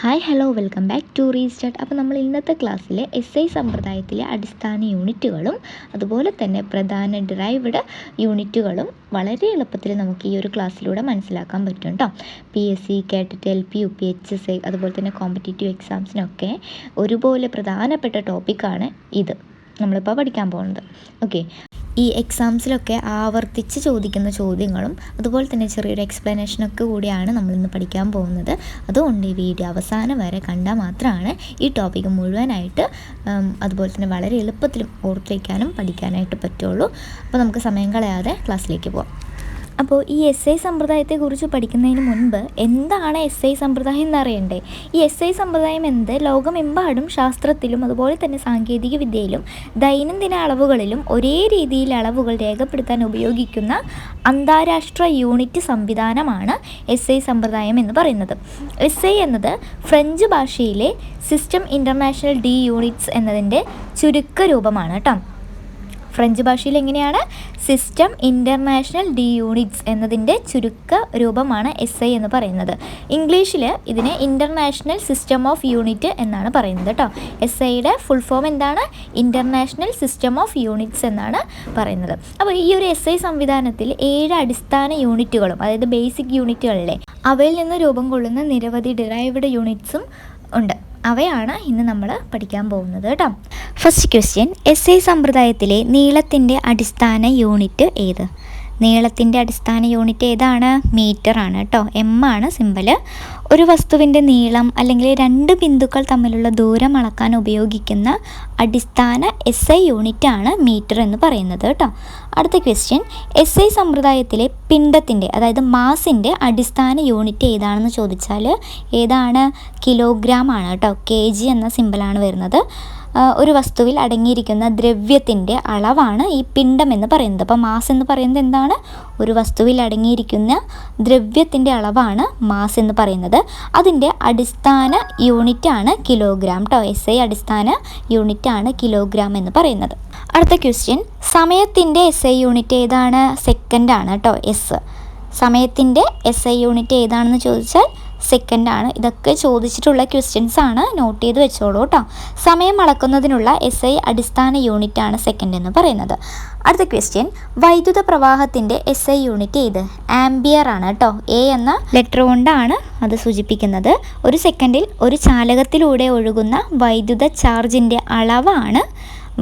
Hi hello welcome back to restart. അപ്പോൾ നമ്മൾ ഇന്നത്തെ ക്ലാസ്സിൽ എസ് ഐ സമ്പ്രദായത്തിലെ അടിസ്ഥാന യൂണിറ്റുകളും അതുപോലെ തന്നെ പ്രധാന ഡിറൈവ്ഡ് യൂണിറ്റുകളും വളരെ എളുപ്പത്തിൽ നമുക്ക് ഈ ഒരു ക്ലാസ്സിലൂടെ മനസ്സിലാക്കാൻ പറ്റും കേട്ടോ. PSC, കേട്ടിട്ട് LP, UP, HSI അതുപോലെ തന്നെ കോമ്പറ്റേറ്റീവ് എക്സാംസിനൊക്കെ ഒരുപോലെ പ്രധാനപ്പെട്ട ടോപ്പിക്കാണ് ഇത് നമ്മളിപ്പോൾ പഠിക്കാൻ പോകുന്നത്. ഓക്കെ, ഈ എക്സാംസിലൊക്കെ ആവർത്തിച്ച് ചോദിക്കുന്ന ചോദ്യങ്ങളും അതുപോലെ തന്നെ ചെറിയൊരു എക്സ്പ്ലനേഷനൊക്കെ കൂടിയാണ് നമ്മളിന്ന് പഠിക്കാൻ പോകുന്നത്. അതുകൊണ്ട് ഈ വീഡിയോ അവസാനം വരെ കണ്ടാൽ മാത്രമാണ് ഈ ടോപ്പിക്ക് മുഴുവനായിട്ട് അതുപോലെ തന്നെ വളരെ എളുപ്പത്തിലും ഓർത്ത് വയ്ക്കാനും പഠിക്കാനായിട്ട് പറ്റുള്ളൂ. അപ്പോൾ നമുക്ക് സമയം കളയാതെ ക്ലാസ്സിലേക്ക് പോകാം. അപ്പോൾ ഈ എസ് ഐ സമ്പ്രദായത്തെക്കുറിച്ച് പഠിക്കുന്നതിന് മുൻപ് എന്താണ് എസ് ഐ സമ്പ്രദായം എന്നറിയണ്ടേ? ഈ എസ് ഐ സമ്പ്രദായം എന്ത് ലോകമെമ്പാടും ശാസ്ത്രത്തിലും അതുപോലെ തന്നെ സാങ്കേതിക വിദ്യയിലും ദൈനംദിന അളവുകളിലും ഒരേ രീതിയിൽ അളവുകൾ രേഖപ്പെടുത്താൻ ഉപയോഗിക്കുന്ന അന്താരാഷ്ട്ര യൂണിറ്റ് സംവിധാനമാണ് എസ് ഐ സമ്പ്രദായം എന്ന് പറയുന്നത്. എസ് ഐ എന്നത് ഫ്രഞ്ച് ഭാഷയിലെ സിസ്റ്റം ഇൻ്റർനാഷണൽ ഡി യൂണിറ്റ്സ് എന്നതിൻ്റെ ചുരുക്ക രൂപമാണ് കേട്ടോ. ഫ്രഞ്ച് ഭാഷയിൽ എങ്ങനെയാണ്? സിസ്റ്റം ഇൻ്റർനാഷണൽ ഡി യൂണിറ്റ്സ് എന്നതിൻ്റെ ചുരുക്ക രൂപമാണ് എസ് ഐ എന്ന് പറയുന്നത്. ഇംഗ്ലീഷിൽ ഇതിനെ ഇൻ്റർനാഷണൽ സിസ്റ്റം ഓഫ് യൂണിറ്റ് എന്നാണ് പറയുന്നത് കേട്ടോ. എസ് ഐയുടെ ഫുൾ ഫോം എന്താണ്? ഇൻ്റർനാഷണൽ സിസ്റ്റം ഓഫ് യൂണിറ്റ്സ് എന്നാണ് പറയുന്നത്. അപ്പോൾ ഈ ഒരു എസ് ഐ സംവിധാനത്തിൽ 7 അടിസ്ഥാന യൂണിറ്റുകളും അതായത് ബേസിക് യൂണിറ്റുകളിലെ അവയിൽ നിന്ന് രൂപം കൊള്ളുന്ന നിരവധി ഡിറൈവ്ഡ് യൂണിറ്റ്സും ഉണ്ട്. അവയാണ് ഇന്ന് നമ്മൾ പഠിക്കാൻ പോകുന്നത് കേട്ടോ. ഫസ്റ്റ് ക്വസ്റ്റ്യൻ, എസ് ഐ സമ്പ്രദായത്തിലെ നീളത്തിൻ്റെ അടിസ്ഥാന യൂണിറ്റ് ഏത്? നീളത്തിൻ്റെ അടിസ്ഥാന യൂണിറ്റ് ഏതാണ്? മീറ്റർ ആണ് കേട്ടോ. ആണ് സിമ്പൽ. ഒരു വസ്തുവിൻ്റെ നീളം അല്ലെങ്കിൽ 2 ബിന്ദുക്കൾ തമ്മിലുള്ള ദൂരം അളക്കാൻ ഉപയോഗിക്കുന്ന അടിസ്ഥാന എസ് ഐ യൂണിറ്റാണ് മീറ്റർ എന്ന് പറയുന്നത് കേട്ടോ. അടുത്ത ക്വസ്റ്റ്യൻ, എസ് ഐ സമ്പ്രദായത്തിലെ പിണ്ഡത്തിൻ്റെ അതായത് മാസിൻ്റെ അടിസ്ഥാന യൂണിറ്റ് ഏതാണെന്ന് ചോദിച്ചാൽ ഏതാണ്? കിലോഗ്രാം ആണ് കേട്ടോ. kg എന്ന സിമ്പലാണ് വരുന്നത്. ഒരു വസ്തുവിൽ അടങ്ങിയിരിക്കുന്ന ദ്രവ്യത്തിൻ്റെ അളവാണ് ഈ പിണ്ഡം എന്ന് പറയുന്നത്. അപ്പോൾ മാസ് എന്ന് പറയുന്നത് എന്താണ്? ഒരു വസ്തുവിൽ അടങ്ങിയിരിക്കുന്ന ദ്രവ്യത്തിൻ്റെ അളവാണ് മാസ് എന്ന് പറയുന്നത്. അതിൻ്റെ അടിസ്ഥാന യൂണിറ്റാണ് കിലോഗ്രാം കേട്ടോ. എസ് ഐ അടിസ്ഥാന യൂണിറ്റാണ് കിലോഗ്രാം എന്ന് പറയുന്നത്. അടുത്ത ക്വസ്റ്റ്യൻ, സമയത്തിൻ്റെ എസ് ഐ യൂണിറ്റ് ഏതാണ്? സെക്കൻഡാണ് കേട്ടോ. സമയത്തിൻ്റെ എസ് ഐ യൂണിറ്റ് ഏതാണെന്ന് ചോദിച്ചാൽ സെക്കൻഡാണ്. ഇതൊക്കെ ചോദിച്ചിട്ടുള്ള ക്വസ്റ്റ്യൻസ് ആണ്, നോട്ട് ചെയ്ത് വെച്ചോളൂ കേട്ടോ. സമയം അളക്കുന്നതിനുള്ള എസ് ഐ അടിസ്ഥാന യൂണിറ്റാണ് സെക്കൻഡ് എന്ന് പറയുന്നത്. അടുത്ത ക്വസ്റ്റ്യൻ, വൈദ്യുത പ്രവാഹത്തിൻ്റെ എസ് ഐ യൂണിറ്റ് ഏത്? ആംബിയർ ആണ് കേട്ടോ. A എന്ന ലെറ്റർ കൊണ്ടാണ് അത് സൂചിപ്പിക്കുന്നത്. ഒരു സെക്കൻഡിൽ ഒരു ചാലകത്തിലൂടെ ഒഴുകുന്ന വൈദ്യുത ചാർജിൻ്റെ അളവാണ്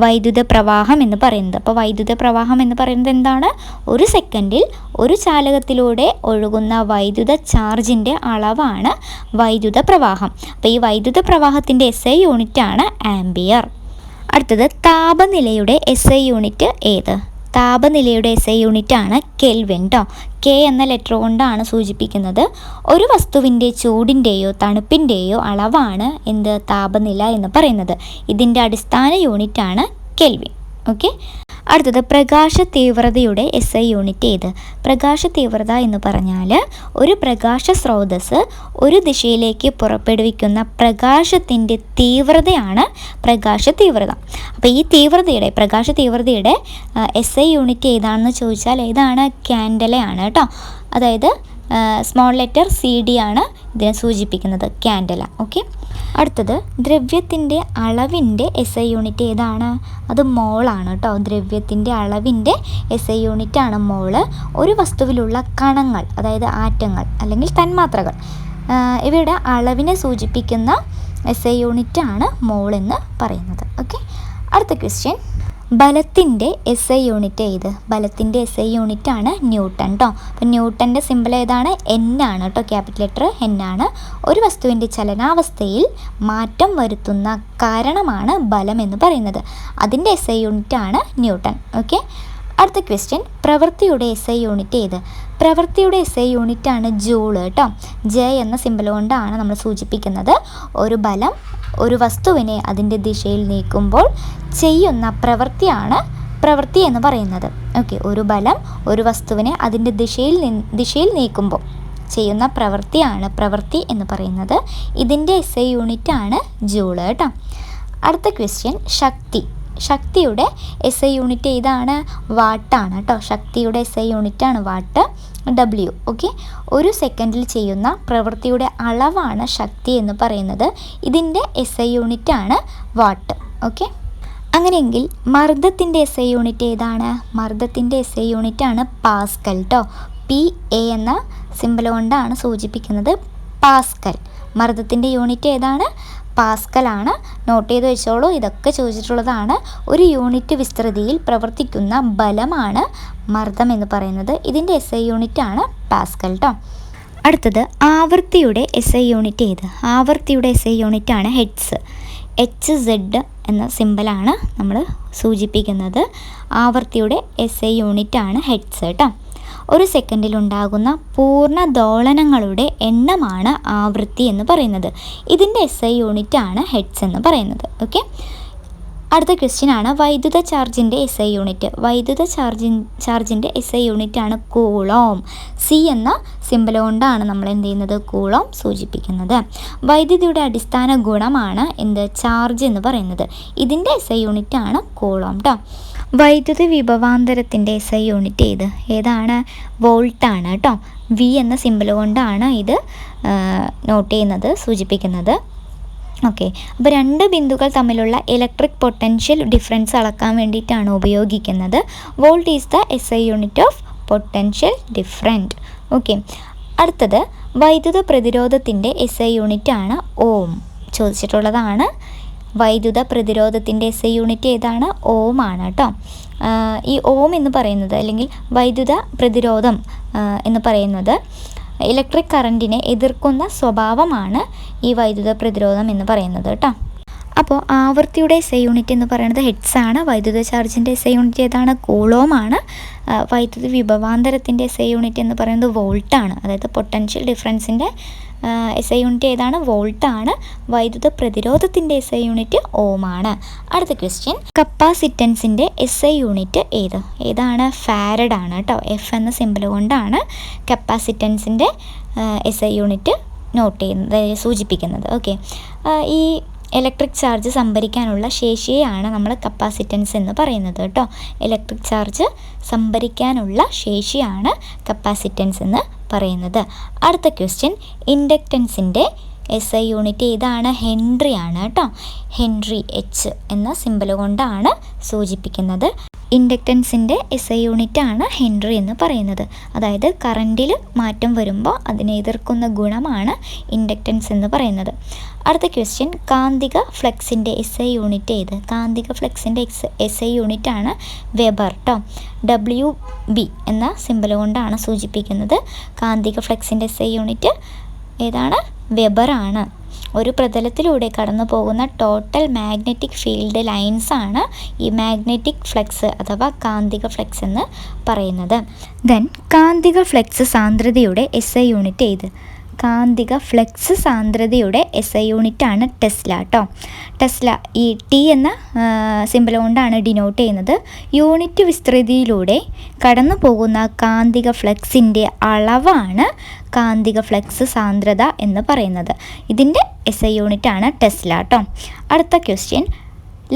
വൈദ്യുത പ്രവാഹം എന്ന് പറയുന്നത്. അപ്പോൾ വൈദ്യുത പ്രവാഹം എന്ന് പറയുന്നത് എന്താണ്? ഒരു സെക്കൻഡിൽ ഒരു ചാലകത്തിലൂടെ ഒഴുകുന്ന വൈദ്യുത ചാർജിൻ്റെ അളവാണ് വൈദ്യുത പ്രവാഹം. അപ്പോൾ ഈ വൈദ്യുത പ്രവാഹത്തിൻ്റെ എസ് ഐ യൂണിറ്റാണ് ആംബിയർ. അടുത്തത്, താപനിലയുടെ എസ് ഐ യൂണിറ്റ് ഏത്? താപനിലയുടെ എസ് ഐ യൂണിറ്റാണ് കെൽവിൻ കേട്ടോ. K എന്ന ലെറ്റർ കൊണ്ടാണ് സൂചിപ്പിക്കുന്നത്. ഒരു വസ്തുവിൻ്റെ ചൂടിൻ്റെയോ തണുപ്പിൻ്റെയോ അളവാണ് എന്ത്? താപനില എന്ന് പറയുന്നത്. ഇതിൻ്റെ അടിസ്ഥാന യൂണിറ്റാണ് കെൽവിൻ. ഓക്കെ. അടുത്തത്, പ്രകാശ തീവ്രതയുടെ എസ് ഐ യൂണിറ്റ് ഏത്? പ്രകാശ തീവ്രത എന്ന് പറഞ്ഞാൽ ഒരു പ്രകാശ സ്രോതസ്സ് ഒരു ദിശയിലേക്ക് പുറപ്പെടുവിക്കുന്ന പ്രകാശത്തിൻ്റെ തീവ്രതയാണ് പ്രകാശ തീവ്രത. അപ്പോൾ ഈ പ്രകാശ തീവ്രതയുടെ എസ് ഐ യൂണിറ്റ് ഏതാണെന്ന് ചോദിച്ചാൽ ഏതാണ്? കാൻഡലയാണ് കേട്ടോ. അതായത് സ്മോൾ ലെറ്റർ CD ആണ് ഇതിനെ സൂചിപ്പിക്കുന്നത്, കാൻഡല. ഓക്കെ. അടുത്തത്, ദ്രവ്യത്തിൻ്റെ അളവിൻ്റെ എസ് ഐ യൂണിറ്റ് ഏതാണ്? അത് മോളാണ് കേട്ടോ. ദ്രവ്യത്തിൻ്റെ അളവിൻ്റെ എസ് ഐ യൂണിറ്റാണ് മോള്. ഒരു വസ്തുവിലുള്ള കണങ്ങൾ അതായത് ആറ്റങ്ങൾ അല്ലെങ്കിൽ തന്മാത്രകൾ ഇവയുടെ അളവിനെ സൂചിപ്പിക്കുന്ന എസ് ഐ യൂണിറ്റാണ് മോൾ എന്ന് പറയുന്നത്. ഓക്കെ. അടുത്ത ക്വസ്റ്റ്യൻ, ബലത്തിൻ്റെ എസ് ഐ യൂണിറ്റ് ഏത്? ബലത്തിൻ്റെ എസ് ഐ യൂണിറ്റാണ് ന്യൂട്ടൺ കേട്ടോ. അപ്പോൾ ന്യൂട്ടൻ്റെ സിമ്പിൾ ഏതാണ്? N ആണ് കേട്ടോ. ക്യാപിറ്റൽ ലെറ്റർ N ആണ്. ഒരു വസ്തുവിൻ്റെ ചലനാവസ്ഥയിൽ മാറ്റം വരുത്തുന്ന കാരണമാണ് ബലം എന്ന് പറയുന്നത്. അതിൻ്റെ എസ് ഐ യൂണിറ്റാണ് ന്യൂട്ടൺ. ഓക്കെ. അടുത്ത ക്വസ്റ്റ്യൻ, പ്രവൃത്തിയുടെ എസ് ഐ യൂണിറ്റ് ഏത്? പ്രവൃത്തിയുടെ എസ് ഐ യൂണിറ്റാണ് ജൂൾ കേട്ടോ. J എന്ന സിമ്പിൾ കൊണ്ടാണ് നമ്മൾ സൂചിപ്പിക്കുന്നത്. ഒരു ബലം ഒരു വസ്തുവിനെ അതിൻ്റെ ദിശയിൽ നീക്കുമ്പോൾ ചെയ്യുന്ന പ്രവൃത്തിയാണ് പ്രവൃത്തി എന്ന് പറയുന്നത്. ഓക്കെ. ഒരു ബലം ഒരു വസ്തുവിനെ അതിൻ്റെ ദിശയിൽ നീക്കുമ്പോൾ ചെയ്യുന്ന പ്രവൃത്തിയാണ് പ്രവൃത്തി എന്ന് പറയുന്നത്. ഇതിൻ്റെ എസ് ഐ യൂണിറ്റാണ് ജൂൾ കേട്ടോ. അടുത്ത ക്വസ്റ്റ്യൻ, ശക്തി ശക്തിയുടെ SI യൂണിറ്റ് ഏതാണ്? വാട്ടാണ് കേട്ടോ. ശക്തിയുടെ SI യൂണിറ്റാണ് വാട്ട്, W. ഓക്കെ, ഒരു സെക്കൻഡിൽ ചെയ്യുന്ന പ്രവൃത്തിയുടെ അളവാണ് ശക്തി എന്ന് പറയുന്നത്. ഇതിൻ്റെ SI യൂണിറ്റാണ് വാട്ട്. ഓക്കെ, അങ്ങനെയെങ്കിൽ മർദ്ദത്തിൻ്റെ SI യൂണിറ്റ് ഏതാണ്? മർദ്ദത്തിൻ്റെ SI യൂണിറ്റാണ് പാസ്കൽ കേട്ടോ. PA എന്ന സിമ്പൽ കൊണ്ടാണ് സൂചിപ്പിക്കുന്നത്, പാസ്കൽ. മർദ്ദത്തിൻ്റെ യൂണിറ്റ് ഏതാണ്? പാസ്കലാണ്. നോട്ട് ചെയ്ത് വെച്ചോളൂ, ഇതൊക്കെ ചോദിച്ചിട്ടുള്ളതാണ്. ഒരു യൂണിറ്റ് വിസ്തൃതിയിൽ പ്രവർത്തിക്കുന്ന ബലമാണ് മർദ്ദം എന്ന് പറയുന്നത്. ഇതിൻ്റെ SI യൂണിറ്റാണ് പാസ്കൽ കേട്ടോ. അടുത്തത് ആവൃത്തിയുടെ SI യൂണിറ്റ് ഏത്? ആവൃത്തിയുടെ SI യൂണിറ്റാണ് ഹെഡ്സ്. HZ എന്ന സിമ്പലാണ് നമ്മൾ സൂചിപ്പിക്കുന്നത്. ആവൃത്തിയുടെ SI യൂണിറ്റാണ് ഹെഡ്സ് കേട്ടോ. ഒരു സെക്കൻഡിലുണ്ടാകുന്ന പൂർണ്ണ ദോളനങ്ങളുടെ എണ്ണമാണ് ആവൃത്തി എന്ന് പറയുന്നത്. ഇതിൻ്റെ SI യൂണിറ്റാണ് ഹെഡ്സ് എന്ന് പറയുന്നത്. ഓക്കെ, അടുത്ത ക്വസ്റ്റ്യൻ ആണ് വൈദ്യുത ചാർജിൻ്റെ SI യൂണിറ്റ്. വൈദ്യുത ചാർജിൻ്റെ SI യൂണിറ്റാണ് കൂളോം. C എന്ന സിമ്പൽ കൊണ്ടാണ് നമ്മൾ എന്ത് ചെയ്യുന്നത്? കൂളോം സൂചിപ്പിക്കുന്നത്. വൈദ്യുതിയുടെ അടിസ്ഥാന ഗുണമാണ് എന്ത്? ചാർജ് എന്ന് പറയുന്നത്. ഇതിൻ്റെ SI യൂണിറ്റാണ് കൂളോം കേട്ടോ. വൈദ്യുത വിഭവാന്തരത്തിൻ്റെ SI യൂണിറ്റ് ഏതാണ്? വോൾട്ടാണ് കേട്ടോ. V എന്ന സിമ്പൽ കൊണ്ടാണ് ഇത് നോട്ട് ചെയ്യുന്നത്, സൂചിപ്പിക്കുന്നത്. ഓക്കെ, അപ്പോൾ രണ്ട് ബിന്ദുക്കൾ തമ്മിലുള്ള ഇലക്ട്രിക് പൊട്ടൻഷ്യൽ ഡിഫറൻസ് അളക്കാൻ വേണ്ടിയിട്ടാണ് ഉപയോഗിക്കുന്നത്. Volt is the SI unit of potential different. Okay, അടുത്തത് വൈദ്യുത പ്രതിരോധത്തിൻ്റെ SI യൂണിറ്റാണ് ഓം. ചോദിച്ചിട്ടുള്ളതാണ്. വൈദ്യുത പ്രതിരോധത്തിൻ്റെ SI യൂണിറ്റ് ഏതാണ്? ഓം ആണ് കേട്ടോ. ഈ ഓം എന്ന് പറയുന്നത്, അല്ലെങ്കിൽ വൈദ്യുത പ്രതിരോധം എന്ന് പറയുന്നത്, ഇലക്ട്രിക് കറൻറ്റിനെ എതിർക്കുന്ന സ്വഭാവമാണ് ഈ വൈദ്യുത പ്രതിരോധം എന്ന് പറയുന്നത് കേട്ടോ. അപ്പോൾ ആവൃത്തിയുടെ SI യൂണിറ്റ് എന്ന് പറയുന്നത് ഹെഡ്സ് ആണ്. വൈദ്യുത ചാർജിൻ്റെ SI യൂണിറ്റ് ഏതാണ്? കൂളോം ആണ്. വൈദ്യുത വിഭവാന്തരത്തിൻ്റെ SI യൂണിറ്റ് എന്ന് പറയുന്നത് വോൾട്ടാണ്. അതായത് പൊട്ടൻഷ്യൽ ഡിഫറൻസിൻ്റെ SI യൂണിറ്റ് ഏതാണ്? വോൾട്ടാണ്. വൈദ്യുത പ്രതിരോധത്തിൻ്റെ SI യൂണിറ്റ് ഓം ആണ്. അടുത്ത ക്വസ്റ്റ്യൻ, കപ്പാസിറ്റൻസിൻ്റെ SI യൂണിറ്റ് ഏതാണ്? ഫാരഡ് ആണ് കേട്ടോ. F എന്ന സിമ്പൽ കൊണ്ടാണ് കപ്പാസിറ്റൻസിൻ്റെ SI യൂണിറ്റ് നോട്ട് ചെയ്യുന്നത്, സൂചിപ്പിക്കുന്നത്. ഓക്കെ, ഈ ഇലക്ട്രിക് ചാർജ് സംഭരിക്കാനുള്ള ശേഷിയാണ് നമ്മൾ കപ്പാസിറ്റൻസ് എന്ന് പറയുന്നത് കേട്ടോ. ഇലക്ട്രിക് ചാർജ് സംഭരിക്കാനുള്ള ശേഷിയാണ് കപ്പാസിറ്റൻസ് എന്ന് പറയുന്നത്. അടുത്ത ക്വസ്റ്റ്യൻ, ഇൻഡക്റ്റൻസിൻ്റെ SI യൂണിറ്റ് ഏതാണ്? ഹെൻറി ആണ് കേട്ടോ. ഹെൻറി, H എന്ന സിമ്പൽ കൊണ്ടാണ് സൂചിപ്പിക്കുന്നത്. ഇൻഡക്റ്റൻസിൻ്റെ SI യൂണിറ്റാണ് ഹെൻറി എന്ന് പറയുന്നത്. അതായത് കറൻറ്റിൽ മാറ്റം വരുമ്പോൾ അതിനെ എതിർക്കുന്ന ഗുണമാണ് ഇൻഡക്റ്റൻസ് എന്ന് പറയുന്നത്. അടുത്ത ക്വസ്റ്റ്യൻ, കാന്തിക ഫ്ലക്സിൻ്റെ SI യൂണിറ്റ് കാന്തിക ഫ്ലക്സിൻ്റെ SI യൂണിറ്റാണ് വെബർ കേട്ടോ. WB എന്ന സിമ്പൽ കൊണ്ടാണ് സൂചിപ്പിക്കുന്നത്. കാന്തിക ഫ്ലക്സിൻ്റെ SI യൂണിറ്റ് ഏതാണ്? വെബറാണ്. ഒരു പ്രതലത്തിലൂടെ കടന്നു പോകുന്ന ടോട്ടൽ മാഗ്നറ്റിക് ഫീൽഡ് ലൈൻസ് ആണ് ഈ മാഗ്നറ്റിക് ഫ്ലക്സ് അഥവാ കാന്തിക ഫ്ലക്സ് എന്ന് പറയുന്നത്. ദെൻ കാന്തിക ഫ്ലക്സ് സാന്ദ്രതയുടെ SI യൂണിറ്റ് കാന്തിക ഫ്ലക്സ് സാന്ദ്രതയുടെ SI യൂണിറ്റാണ് ടെസ്ല കേട്ടോ. ടെസ്ല ഈ T എന്ന സിമ്പൽ കൊണ്ടാണ് ഡിനോട്ട് ചെയ്യുന്നത്. യൂണിറ്റ് വിസ്തൃതിയിലൂടെ കടന്നു പോകുന്ന കാന്തിക ഫ്ലക്സിൻ്റെ അളവാണ് കാന്തിക ഫ്ലക്സ് സാന്ദ്രത എന്ന് പറയുന്നത്. ഇതിൻ്റെ SI യൂണിറ്റാണ് ടെസ്ല കേട്ടോ. അടുത്ത ക്വസ്റ്റ്യൻ,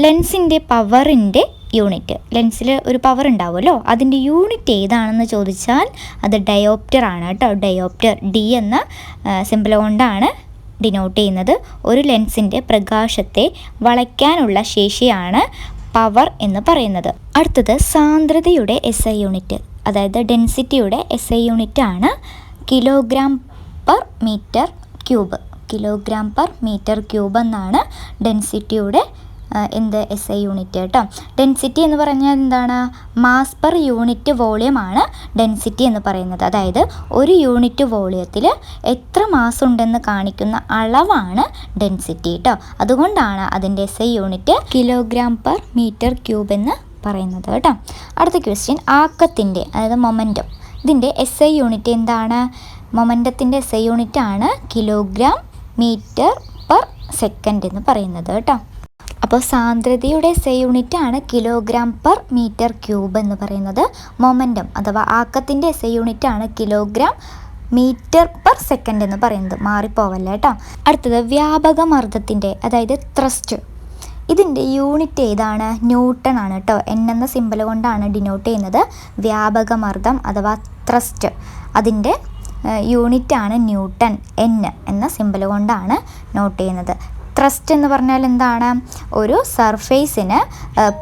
ലെൻസിൻ്റെ പവറിൻ്റെ യൂണിറ്റ്. ലെൻസിൽ ഒരു പവർ ഉണ്ടാവുമല്ലോ, അതിൻ്റെ യൂണിറ്റ് ഏതാണെന്ന് ചോദിച്ചാൽ അത് ഡയോപ്റ്റർ ആണ് കേട്ടോ. ഡയോപ്റ്റർ D എന്ന സിമ്പൽ കൊണ്ടാണ് ഡിനോട്ട് ചെയ്യുന്നത്. ഒരു ലെൻസിൻ്റെ പ്രകാശത്തെ വളയ്ക്കാനുള്ള ശേഷിയാണ് പവർ എന്ന് പറയുന്നത്. അടുത്തത് സാന്ദ്രതയുടെ SI യൂണിറ്റ്, അതായത് ഡെൻസിറ്റിയുടെ SI യൂണിറ്റാണ് kilogram per metre cube. Kilogram per metre cube എന്നാണ് ഡെൻസിറ്റിയുടെ SI യൂണിറ്റ് കേട്ടോ. ഡെൻസിറ്റി എന്ന് പറഞ്ഞാൽ എന്താണ്? മാസ് പെർ യൂണിറ്റ് വോളിയമാണ് ഡെൻസിറ്റി എന്ന് പറയുന്നത്. അതായത് ഒരു യൂണിറ്റ് വോളിയത്തിൽ എത്ര മാസ് ഉണ്ടെന്ന് കാണിക്കുന്ന അളവാണ് ഡെൻസിറ്റി കേട്ടോ. അതുകൊണ്ടാണ് അതിൻ്റെ SI unit kilogram per metre cube എന്ന് പറയുന്നത് കേട്ടോ. അടുത്ത ക്വസ്റ്റ്യൻ, ആക്കത്തിൻ്റെ അതായത് മൊമെൻറ്റം, ഇതിൻ്റെ SI യൂണിറ്റ് എന്താണ്? മൊമെൻറ്റത്തിൻ്റെ SI യൂണിറ്റാണ് കിലോഗ്രാം മീറ്റർ പെർ സെക്കൻഡ് എന്ന് പറയുന്നത് കേട്ടോ. അപ്പോൾ സാന്ദ്രതയുടെ SI യൂണിറ്റാണ് കിലോഗ്രാം പെർ മീറ്റർ ക്യൂബ് എന്ന് പറയുന്നത്. മൊമെൻറ്റം അഥവാ ആക്കത്തിൻ്റെ SI യൂണിറ്റാണ് കിലോഗ്രാം മീറ്റർ പെർ സെക്കൻഡ് എന്ന് പറയുന്നത്. മാറിപ്പോവല്ലേ കേട്ടോ. അടുത്തത് വ്യാപക മർദ്ദത്തിൻ്റെ, അതായത് ത്രസ്റ്റ്, ഇതിൻ്റെ യൂണിറ്റ് ഏതാണ്? ന്യൂട്ടൺ ആണ് കേട്ടോ. എൻ എന്ന സിമ്പൽ കൊണ്ടാണ് ഡിനോട്ട് ചെയ്യുന്നത്. വ്യാപകമർദ്ദം അഥവാ ത്രസ്റ്റ്, അതിൻ്റെ യൂണിറ്റാണ് ന്യൂട്ടൺ. എൻ എന്ന സിമ്പൽ കൊണ്ടാണ് നോട്ട് ചെയ്യുന്നത്. ത്രസ്റ്റ് എന്ന് പറഞ്ഞാൽ എന്താണ്? ഒരു സർഫേസിന്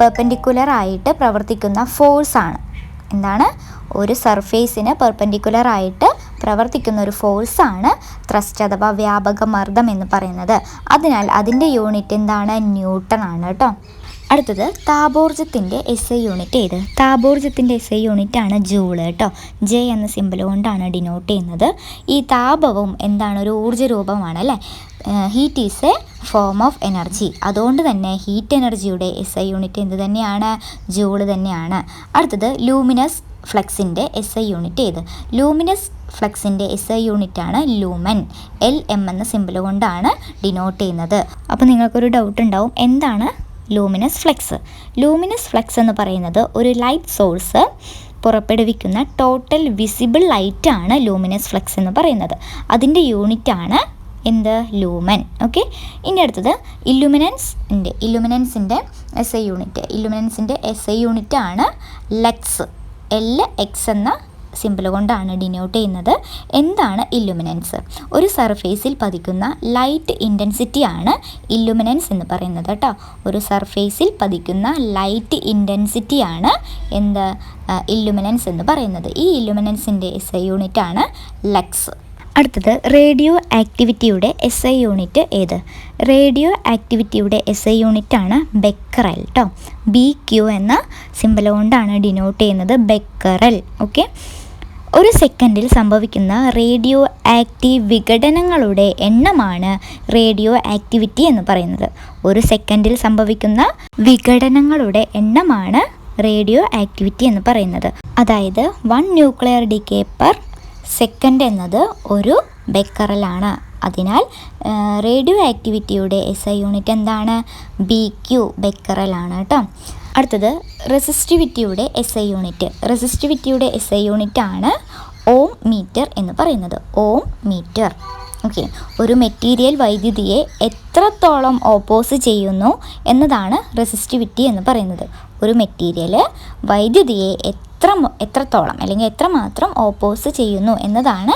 പെർപെൻഡിക്കുലർ ആയിട്ട് പ്രവർത്തിക്കുന്ന ഫോഴ്സാണ്. എന്താണ്? ഒരു സർഫേസിന് പെർപെൻഡിക്കുലർ ആയിട്ട് പ്രവർത്തിക്കുന്ന ഒരു ഫോഴ്സാണ് ത്രസ്റ്റ് അഥവാ വ്യാപകമർദ്ദം എന്ന് പറയുന്നത്. അതിനാൽ അതിൻ്റെ യൂണിറ്റ് എന്താണ്? ന്യൂട്ടൺ ആണ് കേട്ടോ. അടുത്തത് താപോർജ്ജത്തിൻ്റെ SI യൂണിറ്റ് ഏത്? താപോർജ്ജത്തിൻ്റെ SI യൂണിറ്റ് ആണ് ജൂൾ കേട്ടോ. J എന്ന സിമ്പൽ കൊണ്ടാണ് ഡിനോട്ട് ചെയ്യുന്നത്. ഈ താപവും എന്താണ്? ഒരു ഊർജ്ജ രൂപമാണ് അല്ലേ. Heat is A form of energy. അതുകൊണ്ട് തന്നെ ഹീറ്റ് എനർജിയുടെ SI യൂണിറ്റ് എന്ത് തന്നെയാണ്? ജൂൾ തന്നെയാണ്. അടുത്തത് ലൂമിനസ് ഫ്ലക്സിൻ്റെ SI യൂണിറ്റ് ഏത്? ലൂമിനസ് ഫ്ലക്സിൻ്റെ SI യൂണിറ്റാണ് ലൂമൻ. LM എന്ന സിമ്പൽ കൊണ്ടാണ് ഡിനോട്ട് ചെയ്യുന്നത്. അപ്പോൾ നിങ്ങൾക്കൊരു ഡൗട്ട് ഉണ്ടാവും, എന്താണ് ലൂമിനസ് ഫ്ലക്സ്? ലൂമിനസ് ഫ്ലക്സ് എന്ന് പറയുന്നത് ഒരു ലൈറ്റ് സോഴ്സ് പുറപ്പെടുവിക്കുന്ന ടോട്ടൽ വിസിബിൾ ലൈറ്റാണ് ലൂമിനസ് ഫ്ലക്സ് എന്ന് അതിൻ്റെ യൂണിറ്റാണ് എന്ത്? ലൂമൻ. ഓക്കെ. ഇനി അടുത്തത് ഇല്ലുമിനൻസിൻ്റെ SI യൂണിറ്റ്. ഇല്ലുമിനൻസിൻ്റെ SI യൂണിറ്റാണ് ലക്സ്. LX എന്ന സിമ്പിൾ കൊണ്ടാണ് ഡിനോട്ട് ചെയ്യുന്നത്. എന്താണ് ഇല്ലുമിനൻസ്? ഒരു സർഫേസിൽ പതിക്കുന്ന ലൈറ്റ് ഇൻറ്റൻസിറ്റിയാണ് ഇല്ലുമിനൻസ് എന്ന് പറയുന്നത് കേട്ടോ. ഒരു സർഫേസിൽ പതിക്കുന്ന ലൈറ്റ് ഇൻറ്റൻസിറ്റിയാണ് എന്ത്? ഇല്ലുമിനൻസ് എന്ന് പറയുന്നത്. ഈ ഇല്ലുമിനൻസിൻ്റെ SI യൂണിറ്റാണ് ലക്സ്. അടുത്തത് റേഡിയോ ആക്ടിവിറ്റിയുടെ SI യൂണിറ്റ് ഏത്? റേഡിയോ ആക്ടിവിറ്റിയുടെ SI യൂണിറ്റാണ് ബെക്കറൽ കേട്ടോ. BQ എന്ന സിമ്പൽ കൊണ്ടാണ് ഡിനോട്ട് ചെയ്യുന്നത് ബെക്കറൽ. ഓക്കെ. ഒരു സെക്കൻഡിൽ സംഭവിക്കുന്ന റേഡിയോ ആക്റ്റീവ് വിഘടനങ്ങളുടെ എണ്ണമാണ് റേഡിയോ ആക്ടിവിറ്റി എന്ന് പറയുന്നത്. ഒരു സെക്കൻഡിൽ സംഭവിക്കുന്ന വിഘടനങ്ങളുടെ എണ്ണമാണ് റേഡിയോ ആക്ടിവിറ്റി എന്ന് പറയുന്നത്. അതായത് 1 ന്യൂക്ലിയർ ഡിക്കേ പെർ സെക്കൻഡ് എന്നത് ഒരു ബെക്കറലാണ്. അതിനാൽ റേഡിയോ ആക്ടിവിറ്റിയുടെ SI യൂണിറ്റ് എന്താണ്? BQ ബെക്കറലാണ് കേട്ടോ. അടുത്തത് റെസിസ്റ്റിവിറ്റിയുടെ SI യൂണിറ്റ്. റെസിസ്റ്റിവിറ്റിയുടെ SI യൂണിറ്റാണ് ഓം മീറ്റർ എന്ന് പറയുന്നത്. ഓം മീറ്റർ. ഓക്കെ. ഒരു മെറ്റീരിയൽ വൈദ്യുതിയെ എത്രത്തോളം ഓപ്പോസ് ചെയ്യുന്നു എന്നതാണ് റെസിസ്റ്റിവിറ്റി എന്ന് പറയുന്നത്. ഒരു മെറ്റീരിയൽ വൈദ്യുതിയെ എത്രത്തോളം അല്ലെങ്കിൽ എത്രമാത്രം ഓപ്പോസ് ചെയ്യുന്നു എന്നതാണ്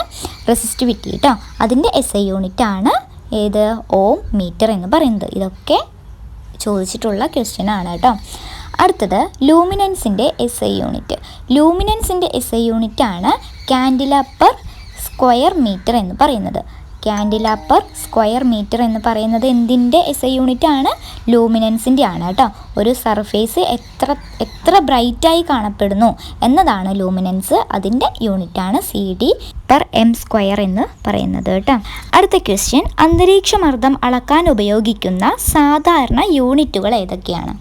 റെസിസ്റ്റിവിറ്റി കേട്ടോ. അതിൻ്റെ SI യൂണിറ്റാണ് ഏത്? ഓം മീറ്റർ എന്ന് പറയുന്നത്. ഇതൊക്കെ ചോദിച്ചിട്ടുള്ള ക്വസ്റ്റ്യൻ ആണ് കേട്ടോ. അടുത്തത് ലൂമിനൻസിൻ്റെ SI യൂണിറ്റ്. ലൂമിനൻസിൻ്റെ SI യൂണിറ്റാണ് കാൻഡില പെർ സ്ക്വയർ മീറ്റർ എന്ന് പറയുന്നത്. കാൻഡില പെർ സ്ക്വയർ മീറ്റർ എന്ന് പറയുന്നത് എന്തിൻ്റെ SI യൂണിറ്റാണ്? ലൂമിനൻസിൻ്റെ ആണ് കേട്ടോ. ഒരു സർഫേസ് എത്ര ബ്രൈറ്റായി കാണപ്പെടുന്നു എന്നതാണ് ലൂമിനൻസ്. അതിൻ്റെ യൂണിറ്റാണ് CD പെർ M സ്ക്വയർ എന്ന് പറയുന്നത് കേട്ടോ. അടുത്ത ക്വസ്റ്റ്യൻ, അന്തരീക്ഷമർദ്ദം അളക്കാൻ ഉപയോഗിക്കുന്ന സാധാരണ യൂണിറ്റുകൾ ഏതൊക്കെയാണ്?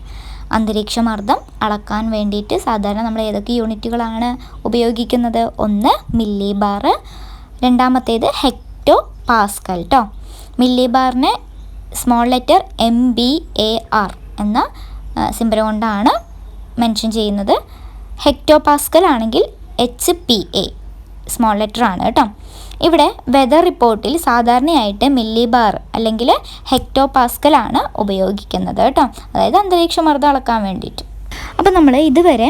അന്തരീക്ഷമർദ്ദം അളക്കാൻ വേണ്ടിയിട്ട് സാധാരണ നമ്മൾ ഏതൊക്കെ യൂണിറ്റുകളാണ് ഉപയോഗിക്കുന്നത്? ഒന്ന് മില്ലി ബാർ, രണ്ടാമത്തേത് ഹെക്ടോ പാസ്കൽ കേട്ടോ. മില്ലി ബാറിന് സ്മോൾ ലെറ്റർ MBAR എന്ന സിമ്പൽ കൊണ്ടാണ് മെൻഷൻ ചെയ്യുന്നത്. ഹെക്ടോ പാസ്കൽ ആണെങ്കിൽ HPA സ്മോൾ ലെറ്റർ ആണ് കേട്ടോ. ഇവിടെ വെതർ റിപ്പോർട്ടിൽ സാധാരണയായിട്ട് മില്ലി ബാർ അല്ലെങ്കിൽ ഹെക്ടോ പാസ്കൽ ആണ് ഉപയോഗിക്കുന്നത് കേട്ടോ. അതായത് അന്തരീക്ഷമർദ്ദം അളക്കാൻ വേണ്ടിയിട്ട്. അപ്പോൾ നമ്മൾ ഇതുവരെ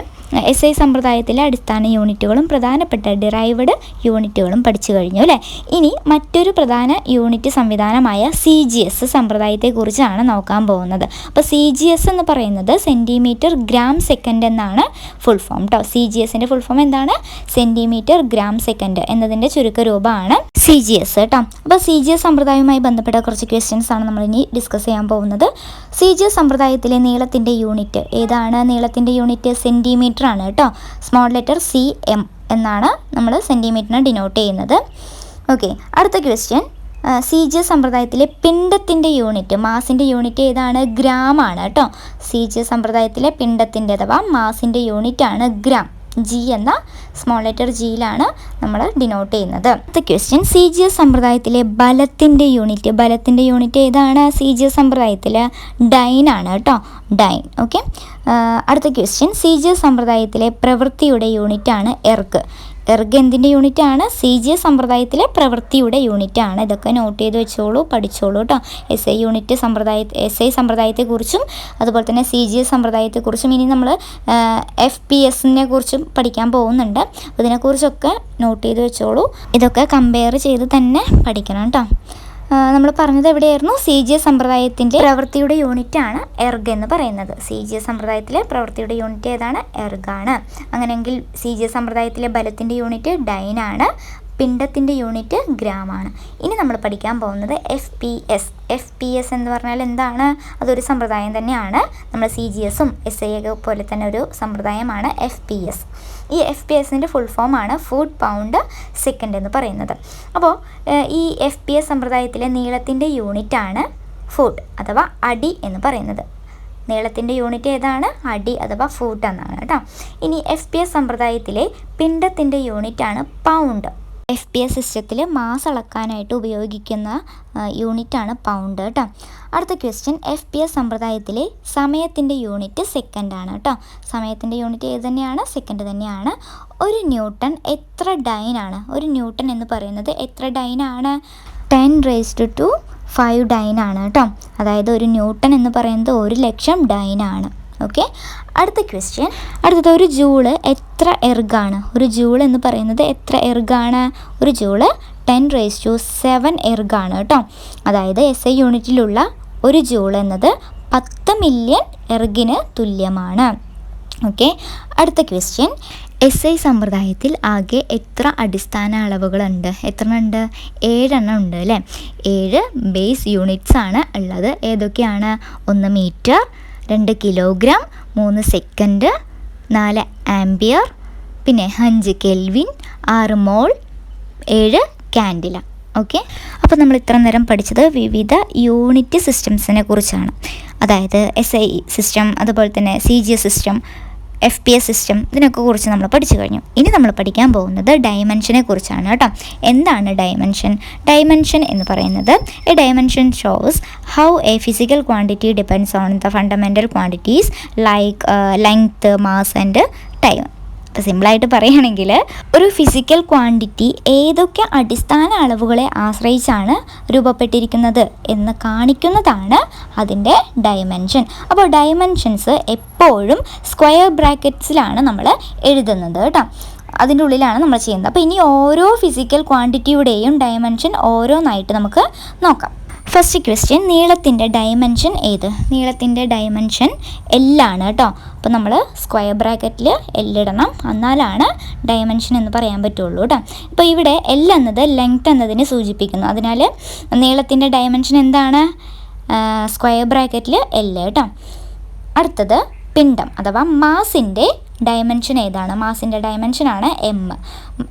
SI സമ്പ്രദായത്തിലെ അടിസ്ഥാന യൂണിറ്റുകളും പ്രധാനപ്പെട്ട ഡിറൈവ്ഡ് യൂണിറ്റുകളും പഠിച്ചു കഴിഞ്ഞു അല്ലേ. ഇനി മറ്റൊരു പ്രധാന യൂണിറ്റ് സംവിധാനമായ CGS സമ്പ്രദായത്തെക്കുറിച്ചാണ് നോക്കാൻ പോകുന്നത്. അപ്പോൾ CGS എന്ന് പറയുന്നത് സെൻറ്റിമീറ്റർ ഗ്രാം സെക്കൻഡ് എന്നാണ് ഫുൾ ഫോം കേട്ടോ. CGSൻ്റെ ഫുൾ ഫോം എന്താണ്? സെൻറ്റിമീറ്റർ ഗ്രാം സെക്കൻഡ് എന്നതിൻ്റെ ചുരുക്കരൂപമാണ് CGS കേട്ടോ. അപ്പോൾ CGS സമ്പ്രദായവുമായി ബന്ധപ്പെട്ട കുറച്ച് ക്വസ്റ്റ്യൻസ് ആണ് നമ്മളിനി ഡിസ്കസ് ചെയ്യാൻ പോകുന്നത്. CGS സമ്പ്രദായത്തിലെ നീളത്തിൻ്റെ യൂണിറ്റ് ഏതാണ്? നീളത്തിൻ്റെ യൂണിറ്റ് സെൻറ്റിമീറ്റർ ആണ് കേട്ടോ. സ്മോൾ ലെറ്റർ CM എന്നാണ് നമ്മൾ സെൻറ്റിമീറ്ററിനെ ഡിനോട്ട് ചെയ്യുന്നത്. ഓക്കെ. അടുത്ത ക്വസ്റ്റ്യൻ, CGS സമ്പ്രദായത്തിലെ പിണ്ഡത്തിൻ്റെ യൂണിറ്റ്, മാസിൻ്റെ യൂണിറ്റ് ഏതാണ്? ഗ്രാം ആണ് കേട്ടോ. CGS സമ്പ്രദായത്തിലെ പിണ്ഡത്തിൻ്റെ അഥവാ മാസിൻ്റെ യൂണിറ്റാണ് ഗ്രാം. G എന്ന സ്മോൾ ലെറ്റർ ജിയിലാണ് നമ്മൾ ഡിനോട്ട് ചെയ്യുന്നത്. അടുത്ത ക്വസ്റ്റ്യൻ, CGS സമ്പ്രദായത്തിലെ ബലത്തിൻ്റെ യൂണിറ്റ് ഏതാണ്? CGS സമ്പ്രദായത്തിൽ ഡൈൻ ആണ് കേട്ടോ. ഡൈൻ. ഓക്കെ. അടുത്ത ക്വസ്റ്റ്യൻ, CGS സമ്പ്രദായത്തിലെ പ്രവൃത്തിയുടെ യൂണിറ്റാണ് എർക്ക്. എർഗ് എന്തിൻ്റെ യൂണിറ്റ് ആണ്? CGS സമ്പ്രദായത്തിലെ പ്രവൃത്തിയുടെ യൂണിറ്റ് ആണ്. ഇതൊക്കെ നോട്ട് ചെയ്ത് വെച്ചോളൂ, പഠിച്ചോളൂ കേട്ടോ. SI സമ്പ്രദായത്തെക്കുറിച്ചും അതുപോലെ തന്നെ CGS സമ്പ്രദായത്തെക്കുറിച്ചും ഇനി നമ്മൾ FPS കുറിച്ചും പഠിക്കാൻ പോകുന്നുണ്ട്. ഇതിനെക്കുറിച്ചൊക്കെ നോട്ട് ചെയ്ത് വെച്ചോളൂ. ഇതൊക്കെ കമ്പയർ ചെയ്ത് തന്നെ പഠിക്കണം കേട്ടോ. നമ്മൾ പറഞ്ഞത് എവിടെയായിരുന്നു? CGS സമ്പ്രദായത്തിൻ്റെ പ്രവൃത്തിയുടെ യൂണിറ്റ് ആണ് എർഗ് എന്ന് പറയുന്നത്. CGS സമ്പ്രദായത്തിലെ പ്രവൃത്തിയുടെ യൂണിറ്റ് ഏതാണ്? എർഗാണ്. അങ്ങനെയെങ്കിൽ CGS സമ്പ്രദായത്തിലെ ബലത്തിൻ്റെ യൂണിറ്റ് ഡൈൻ ആണ്. പിണ്ഡത്തിൻ്റെ യൂണിറ്റ് ഗ്രാം ആണ്. ഇനി നമ്മൾ പഠിക്കാൻ പോകുന്നത് FPS എന്ന് പറഞ്ഞാൽ എന്താണ്? അതൊരു സമ്പ്രദായം തന്നെയാണ്. നമ്മൾ CGSഉം SI പോലെ തന്നെ ഒരു സമ്പ്രദായമാണ് FPS. ഈ FPSൻ്റെ ഫുൾ ഫോം ആണ് ഫുഡ് പൗണ്ട് സെക്കൻഡ് എന്ന് പറയുന്നത്. അപ്പോൾ ഈ FPS സമ്പ്രദായത്തിലെ നീളത്തിൻ്റെ യൂണിറ്റ് ആണ് ഫുഡ് അഥവാ അടി എന്ന് പറയുന്നത്. നീളത്തിൻ്റെ യൂണിറ്റ് ഏതാണ്? അടി അഥവാ ഫുട്ട് എന്നാണ് കേട്ടോ. ഇനി FPS സമ്പ്രദായത്തിലെ പിണ്ഡത്തിൻ്റെ യൂണിറ്റ് ആണ് പൗണ്ട്. FPS സിസ്റ്റത്തിൽ മാസ് അളക്കാനായിട്ട് ഉപയോഗിക്കുന്ന യൂണിറ്റാണ് പൗണ്ട് കേട്ടോ. അടുത്ത ക്വസ്റ്റ്യൻ, FPS സമ്പ്രദായത്തിലെ സമയത്തിൻ്റെ യൂണിറ്റ് സെക്കൻഡാണ് കേട്ടോ. സമയത്തിൻ്റെ യൂണിറ്റ് ഏത് തന്നെയാണ്? സെക്കൻഡ് തന്നെയാണ്. ഒരു ന്യൂട്ടൺ എത്ര ഡൈനാണ്? ഒരു ന്യൂട്ടൺ എന്ന് പറയുന്നത് എത്ര ഡൈനാണ്? 10⁵5 ഡൈനാണ് കേട്ടോ. അതായത് ഒരു ന്യൂട്ടൺ എന്ന് പറയുന്നത് 1,00,000 ഡൈനാണ്. ഓക്കെ. അടുത്ത ക്വസ്റ്റ്യൻ, അടുത്തത് ഒരു ജൂള് എത്ര എർഗാണ്? ഒരു ജൂൾ എന്ന് പറയുന്നത് എത്ര എർഗാണ്? ഒരു ജൂള് 10⁻7 എർഗാണ് കേട്ടോ. അതായത് SI യൂണിറ്റിലുള്ള ഒരു ജൂൾ എന്നത് 10 മില്യൺ എർഗിന് തുല്യമാണ്. ഓക്കെ. അടുത്ത ക്വസ്റ്റ്യൻ, SI സമ്പ്രദായത്തിൽ ആകെ എത്ര അടിസ്ഥാന അളവുകളുണ്ട്? എത്ര ഉണ്ട്? 7 എണ്ണം ഉണ്ട് അല്ലേ. 7 ബേസ് യൂണിറ്റ്സ് ആണ് ഉള്ളത്. ഏതൊക്കെയാണ്? 1 മീറ്റർ, 2 കിലോഗ്രാം, 3 സെക്കൻഡ്, 4 ആംപിയർ, പിന്നെ 5 കെൽവിൻ, 6 മോൾ, 7 കാൻഡില. ഓക്കെ. അപ്പോൾ നമ്മൾ ഇത്ര നേരം പഠിച്ചത് വിവിധ യൂണിറ്റ് സിസ്റ്റംസിനെ കുറിച്ചാണ്. അതായത് SI സിസ്റ്റം, അതുപോലെ തന്നെ CGS സിസ്റ്റം, FPS സിസ്റ്റം, ഇതിനൊക്കെ കുറിച്ച് നമ്മൾ പഠിച്ചു കഴിഞ്ഞു. ഇനി നമ്മൾ പഠിക്കാൻ പോകുന്നത് ഡയമെൻഷനെ കുറിച്ചാണ് കേട്ടോ. എന്താണ് ഡയമെൻഷൻ? ഡയമെൻഷൻ എന്ന് പറയുന്നത് A dimension shows how A physical quantity depends on the fundamental quantities like length, mass and time. അപ്പോൾ സിമ്പിളായിട്ട് പറയുകയാണെങ്കിൽ ഒരു ഫിസിക്കൽ ക്വാണ്ടിറ്റി ഏതൊക്കെ അടിസ്ഥാന അളവുകളെ ആശ്രയിച്ചാണ് രൂപപ്പെട്ടിരിക്കുന്നത് എന്ന് കാണിക്കുന്നതാണ് അതിൻ്റെ ഡയമെൻഷൻ. അപ്പോൾ ഡയമെൻഷൻസ് എപ്പോഴും സ്ക്വയർ ബ്രാക്കറ്റ്സിലാണ് നമ്മൾ എഴുതുന്നത് കേട്ടോ. അതിൻ്റെ ഉള്ളിലാണ് നമ്മൾ ചെയ്യുന്നത്. അപ്പോൾ ഇനി ഓരോ ഫിസിക്കൽ ക്വാണ്ടിറ്റിയുടെയും ഡയമെൻഷൻ ഓരോന്നായിട്ട് നമുക്ക് നോക്കാം. ഫസ്റ്റ് ക്വസ്റ്റ്യൻ, നീളത്തിൻ്റെ ഡയമെൻഷൻ ഏത്? നീളത്തിൻ്റെ ഡയമെൻഷൻ എല്ലാണ് കേട്ടോ. അപ്പോൾ നമ്മൾ സ്ക്വയർ ബ്രാക്കറ്റിൽ എല്ലിടണം, എന്നാലാണ് ഡയമെൻഷൻ എന്ന് പറയാൻ പറ്റുള്ളൂ കേട്ടോ. ഇപ്പോൾ ഇവിടെ എൽ എന്നത് ലെങ്ത് എന്നതിനെ സൂചിപ്പിക്കുന്നു. അതിനാൽ നീളത്തിൻ്റെ ഡയമെൻഷൻ എന്താണ്? സ്ക്വയർ ബ്രാക്കറ്റിൽ എല്ല് കേട്ടോ. അടുത്തത് പിണ്ഡം അഥവാ മാസിൻ്റെ ഡയമെൻഷൻ ഏതാണ്? മാസിൻ്റെ ഡയമെൻഷനാണ് എം.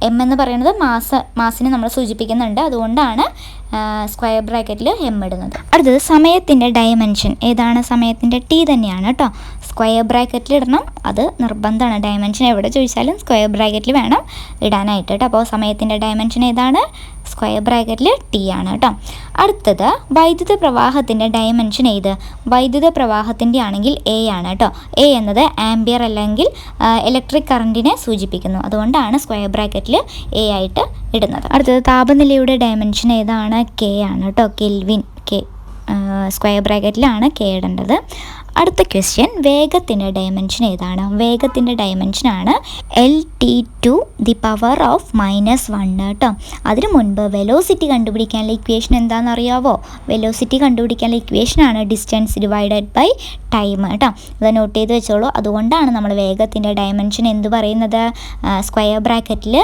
എന്ന് പറയുന്നത് മാസിനെ നമ്മൾ സൂചിപ്പിക്കുന്നുണ്ട്, അതുകൊണ്ടാണ് സ്ക്വയർ ബ്രാക്കറ്റിൽ എം ഇടുന്നത്. അടുത്തത് സമയത്തിൻ്റെ ഡയമെൻഷൻ ഏതാണ്? സമയത്തിൻ്റെ T തന്നെയാണ് കേട്ടോ. സ്ക്വയർ ബ്രാക്കറ്റിൽ ഇടണം, അത് നിർബന്ധമാണ്. ഡയമെൻഷൻ എവിടെ ചോദിച്ചാലും സ്ക്വയർ ബ്രാക്കറ്റിൽ വേണം ഇടാനായിട്ട് കേട്ടോ. അപ്പോൾ സമയത്തിൻ്റെ ഡയമെൻഷൻ ഏതാണ്? സ്ക്വയർ ബ്രാക്കറ്റിൽ T ആണ് കേട്ടോ. അടുത്തത് വൈദ്യുത പ്രവാഹത്തിൻ്റെ ഡയമെൻഷൻ ഏത്? വൈദ്യുത പ്രവാഹത്തിൻ്റെ ആണെങ്കിൽ A ആണ് കേട്ടോ. A എന്നത് ആംപിയർ അല്ലെങ്കിൽ ഇലക്ട്രിക് കറണ്ടിനെ സൂചിപ്പിക്കുന്നു, അതുകൊണ്ടാണ് സ്ക്വയർ ബ്രാക്കറ്റിൽ A ആയിട്ട് ഇടുന്നത്. അടുത്തത് താപനിലയുടെ ഡയമെൻഷൻ ഏതാണ്? K ആണ് കേട്ടോ. കെൽവിൻ, K സ്ക്വയർ ബ്രാക്കറ്റിലാണ് K ഇടേണ്ടത്. അടുത്ത ക്വസ്റ്റ്യൻ, വേഗത്തിൻ്റെ ഡയമെൻഷൻ ഏതാണ്? വേഗത്തിൻ്റെ ഡയമെൻഷനാണ് L/T⁻⁻1 കേട്ടോ. അതിനു മുൻപ് വെലോസിറ്റി കണ്ടുപിടിക്കാനുള്ള ഇക്വേഷൻ എന്താണെന്ന് അറിയാവോ? വെലോസിറ്റി കണ്ടുപിടിക്കാനുള്ള ഇക്വേഷനാണ് ഡിസ്റ്റൻസ് ഡിവൈഡഡ് ബൈ ടൈം കേട്ടോ. അത് നോട്ട് ചെയ്ത് വെച്ചോളൂ. അതുകൊണ്ടാണ് നമ്മൾ വേഗത്തിൻ്റെ ഡയമെൻഷൻ എന്ത് പറയുന്നത്? സ്ക്വയർ ബ്രാക്കറ്റിൽ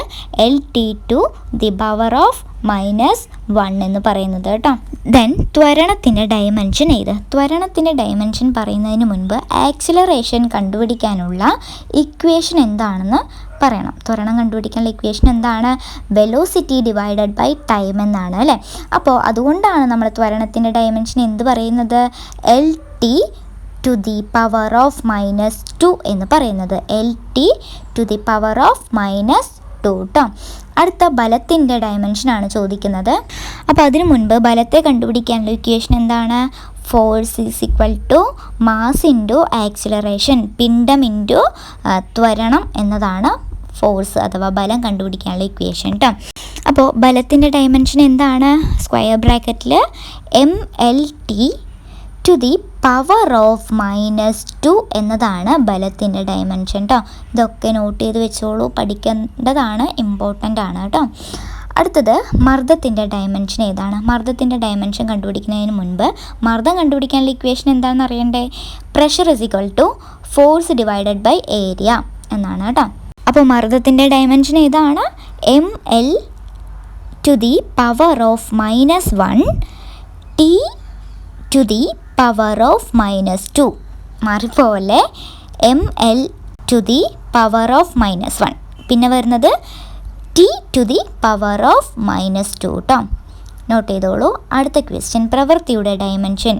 L/T⁻⁻1 എന്ന് പറയുന്നത് കേട്ടോ. ദെൻ ത്വരണത്തിൻ്റെ ഡയമെൻഷൻ ഏത്? ത്വരണത്തിൻ്റെ ഡയമെൻഷൻ പറയുന്നതിന് മുൻപ് ആക്സിലറേഷൻ കണ്ടുപിടിക്കാനുള്ള ഇക്വേഷൻ എന്താണെന്ന് പറയണം. ത്വരണം കണ്ടുപിടിക്കാനുള്ള ഇക്വേഷൻ എന്താണ്? വെലോസിറ്റി ഡിവൈഡഡ് ബൈ ടൈം എന്നാണ് അല്ലേ. അപ്പോൾ അതുകൊണ്ടാണ് നമ്മൾ ത്വരണത്തിൻ്റെ ഡയമെൻഷൻ എന്ത് പറയുന്നത്? L/T⁻⁻2 എന്ന് പറയുന്നത്. L/T⁻⁻2 കേട്ടോ. അടുത്ത ബലത്തിൻ്റെ ഡയമെൻഷനാണ് ചോദിക്കുന്നത്. അപ്പോൾ അതിനു മുൻപ് ബലത്തെ കണ്ടുപിടിക്കാനുള്ള ഇക്വേഷൻ എന്താണ്? Force is equal to mass into acceleration, പിണ്ഡം ഇൻറ്റു ത്വരണം എന്നതാണ് ഫോഴ്സ് അഥവാ ബലം കണ്ടുപിടിക്കാനുള്ള ഇക്വേഷൻ കേട്ടോ. അപ്പോൾ ബലത്തിൻ്റെ ഡയമെൻഷൻ എന്താണ്? സ്ക്വയർ ബ്രാക്കറ്റിൽ MLT to the power of -2 എന്നതാണ് ബലത്തിൻ്റെ ഡയമെൻഷൻ കേട്ടോ. ഇതൊക്കെ നോട്ട് ചെയ്ത് വെച്ചോളൂ, പഠിക്കേണ്ടതാണ്, ഇമ്പോർട്ടൻ്റ് ആണ് കേട്ടോ. അടുത്തത് മർദ്ദത്തിൻ്റെ ഡയമെൻഷൻ ഏതാണ്? മർദ്ദത്തിൻ്റെ ഡയമെൻഷൻ കണ്ടുപിടിക്കുന്നതിന് മുൻപ് മർദ്ദം കണ്ടുപിടിക്കാനുള്ള ഇക്വേഷൻ എന്താണെന്ന് അറിയണ്ടേ? Pressure is equal to force divided by area എന്നാണ് കേട്ടോ. അപ്പോൾ മർദ്ദത്തിൻ്റെ ഡയമെൻഷൻ ഏതാണ്? ML to the power of -1 T to the power of -2. മാറിപ്പോലെ ML to the power of -1, പിന്നെ വരുന്നത് T to the power of -2 കേട്ടോ. നോട്ട് ചെയ്തോളൂ. അടുത്ത ക്വസ്റ്റ്യൻ പ്രവൃത്തിയുടെ ഡയമെൻഷൻ.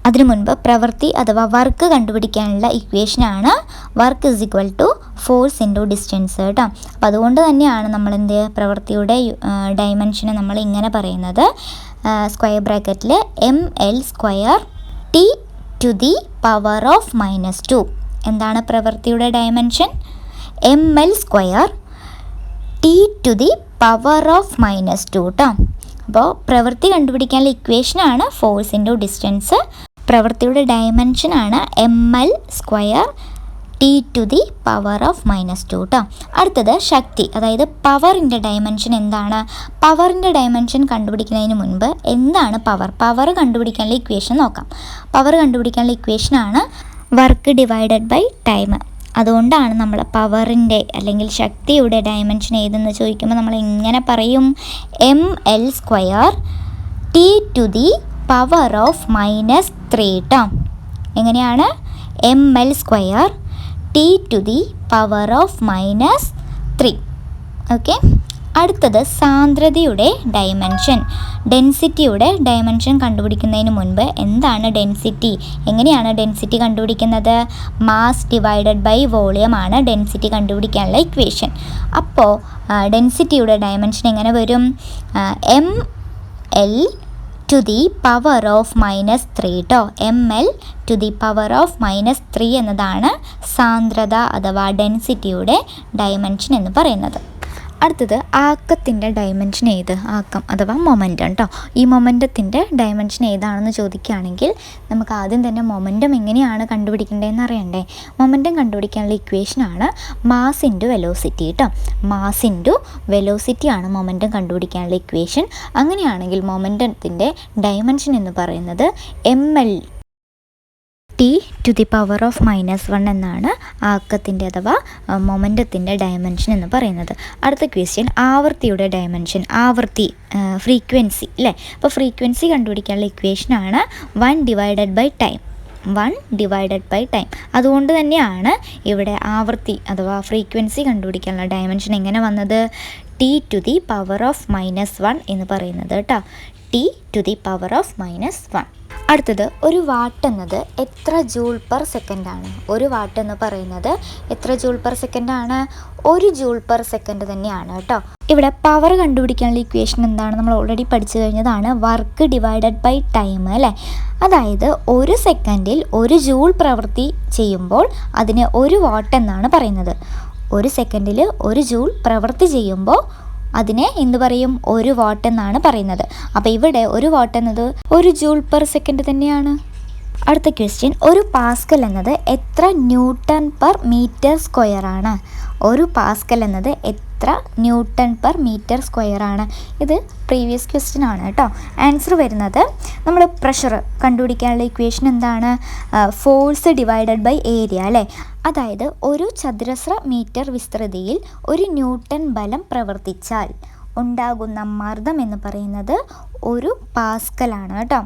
അതിനു മുൻപ് പ്രവൃത്തി അഥവാ വർക്ക് കണ്ടുപിടിക്കാനുള്ള ഇക്വേഷനാണ് work is equal to force into distance കേട്ടോ. അപ്പോൾ അതുകൊണ്ട് തന്നെയാണ് നമ്മൾ പ്രവൃത്തിയുടെ ഡയമെൻഷനെ നമ്മൾ ഇങ്ങനെ പറയുന്നത്. സ്ക്വയർ ബ്രാക്കറ്റിൽ ML square T to the power of -2. എന്താണ് പ്രവൃത്തിയുടെ dimension? ML square T to the power of -2 കേട്ടോ. അപ്പോൾ പ്രവൃത്തി കണ്ടുപിടിക്കാനുള്ള ഇക്വേഷനാണ് ഫോഴ്സ് ഇൻറ്റു ഡിസ്റ്റൻസ്. പ്രവൃത്തിയുടെ ഡയമെൻഷനാണ് ML square T to the power of -2 കേട്ടോ. അടുത്തത് ശക്തി, അതായത് പവറിൻ്റെ ഡയമെൻഷൻ എന്താണ്? പവറിൻ്റെ ഡയമെൻഷൻ കണ്ടുപിടിക്കുന്നതിന് മുൻപ് എന്താണ് പവർ? പവർ കണ്ടുപിടിക്കാനുള്ള ഇക്വേഷൻ നോക്കാം. പവർ കണ്ടുപിടിക്കാനുള്ള ഇക്വേഷനാണ് വർക്ക് ഡിവൈഡഡ് ബൈ ടൈം. അതുകൊണ്ടാണ് നമ്മൾ പവറിൻ്റെ അല്ലെങ്കിൽ ശക്തിയുടെ ഡയമെൻഷൻ ഏതെന്ന് ചോദിക്കുമ്പോൾ നമ്മൾ എങ്ങനെ പറയും? ML square T to the power of -3 കേട്ടോ. എങ്ങനെയാണ്? ML square T to the power of -3. Okay. അടുത്തത് സാന്ദ്രതയുടെ ഡയമെൻഷൻ. ഡെൻസിറ്റിയുടെ ഡയമെൻഷൻ കണ്ടുപിടിക്കുന്നതിന് മുൻപ് എന്താണ് ഡെൻസിറ്റി? എങ്ങനെയാണ് ഡെൻസിറ്റി കണ്ടുപിടിക്കുന്നത്? മാസ് ഡിവൈഡഡ് ബൈ വോളിയം ആണ് ഡെൻസിറ്റി കണ്ടുപിടിക്കാനുള്ള ഇക്വേഷൻ. അപ്പോൾ ഡെൻസിറ്റിയുടെ ഡയമെൻഷൻ എങ്ങനെ വരും? ML to the power of -3 കേട്ടോ. ML to the power of -3 എന്നതാണ് സാന്ദ്രത അഥവാ ഡെൻസിറ്റിയുടെ ഡയമെൻഷൻ എന്ന് പറയുന്നത്. അടുത്തത് ആക്കത്തിൻ്റെ ഡയമെൻഷൻ ഏത്? ആക്കം അഥവാ മൊമെൻറ്റം കേട്ടോ. ഈ മൊമെൻറ്റത്തിൻ്റെ ഡയമെൻഷൻ ഏതാണെന്ന് ചോദിക്കുകയാണെങ്കിൽ നമുക്ക് ആദ്യം തന്നെ മൊമെൻറ്റം എങ്ങനെയാണ് കണ്ടുപിടിക്കേണ്ടതെന്ന് അറിയണ്ടേ? മൊമെൻറ്റം കണ്ടുപിടിക്കാനുള്ള ഇക്വേഷനാണ് മാസ് ഇൻറ്റു വെലോസിറ്റി കേട്ടോ. മാസ് ഇൻറ്റു വെലോസിറ്റി ആണ് മൊമെൻറ്റം കണ്ടുപിടിക്കാനുള്ള ഇക്വേഷൻ. അങ്ങനെയാണെങ്കിൽ മൊമെൻറ്റത്തിൻ്റെ ഡയമെൻഷൻ എന്ന് പറയുന്നത് ML T to the power of -1 എന്നാണ് ആക്കത്തിൻ്റെ അഥവാ മൊമെൻറ്റത്തിൻ്റെ ഡയമെൻഷൻ എന്ന് പറയുന്നത്. അടുത്ത ക്വസ്റ്റ്യൻ ആവൃത്തിയുടെ ഡയമെൻഷൻ. ആവൃത്തി, ഫ്രീക്വൻസി അല്ലേ? അപ്പോൾ ഫ്രീക്വൻസി കണ്ടുപിടിക്കാനുള്ള ഇക്വേഷനാണ് 1 divided by time. 1 divided by time. അതുകൊണ്ട് തന്നെയാണ് ഇവിടെ ആവൃത്തി അഥവാ ഫ്രീക്വൻസി കണ്ടുപിടിക്കാനുള്ള ഡയമെൻഷൻ എങ്ങനെ വന്നത്? T to the power of -1 എന്ന് പറയുന്നത് കേട്ടോ. T to the power of -1. അടുത്തത് ഒരു വാട്ട് എന്നത് എത്ര ജൂൾ പെർ സെക്കൻഡ് ആണ്? ഒരു വാട്ട് എന്ന് പറയുന്നത് എത്ര ജൂൾ പെർ സെക്കൻഡ് ആണ്? 1 ജൂൾ പെർ സെക്കൻഡ് തന്നെയാണ് കേട്ടോ. ഇവിടെ പവർ കണ്ടുപിടിക്കാനുള്ള ഇക്വേഷൻ എന്താണ്? നമ്മൾ ഓൾറെഡി പഠിച്ചു കഴിഞ്ഞതാണ്. വർക്ക് ഡിവൈഡഡ് ബൈ ടൈം അല്ലേ? അതായത് 1 സെക്കൻഡിൽ 1 ജൂൾ പ്രവൃത്തി ചെയ്യുമ്പോൾ അതിന് 1 വാട്ട് എന്നാണ് പറയുന്നത്. 1 സെക്കൻഡിൽ 1 ജൂൾ പ്രവൃത്തി ചെയ്യുമ്പോൾ അതിനെ എന്ത് പറയും? 1 വാട്ട് എന്നാണ് പറയുന്നത്. അപ്പോൾ ഇവിടെ 1 വാട്ട് എന്നത് 1 ജൂൾ പെർ സെക്കൻഡ് തന്നെയാണ്. അടുത്ത ക്വസ്റ്റ്യൻ, ഒരു പാസ്കൽ എന്നത് എത്ര ന്യൂട്ടൺ പെർ മീറ്റർ സ്ക്വയർ ആണ്? ഒരു പാസ്കൽ എന്നത് എത്ര ന്യൂട്ടൺ പെർ മീറ്റർ സ്ക്വയർ ആണ്? ഇത് പ്രീവിയസ് ക്വസ്റ്റ്യൻ ആണ് കേട്ടോ. ആൻസർ വരുന്നത് നമ്മൾ പ്രഷർ കണ്ടുപിടിക്കാനുള്ള ഇക്വേഷൻ എന്താണ്? ഫോഴ്സ് ഡിവൈഡഡ് ബൈ ഏരിയ അല്ലേ? അതായത് ഒരു ചതുരശ്ര മീറ്റർ വിസ്തൃതിയിൽ 1 ന്യൂട്ടൺ ബലം പ്രവർത്തിച്ചാൽ ഉണ്ടാകുന്ന മർദ്ദം എന്ന് പറയുന്നത് 1 പാസ്കലാണ് കേട്ടോ.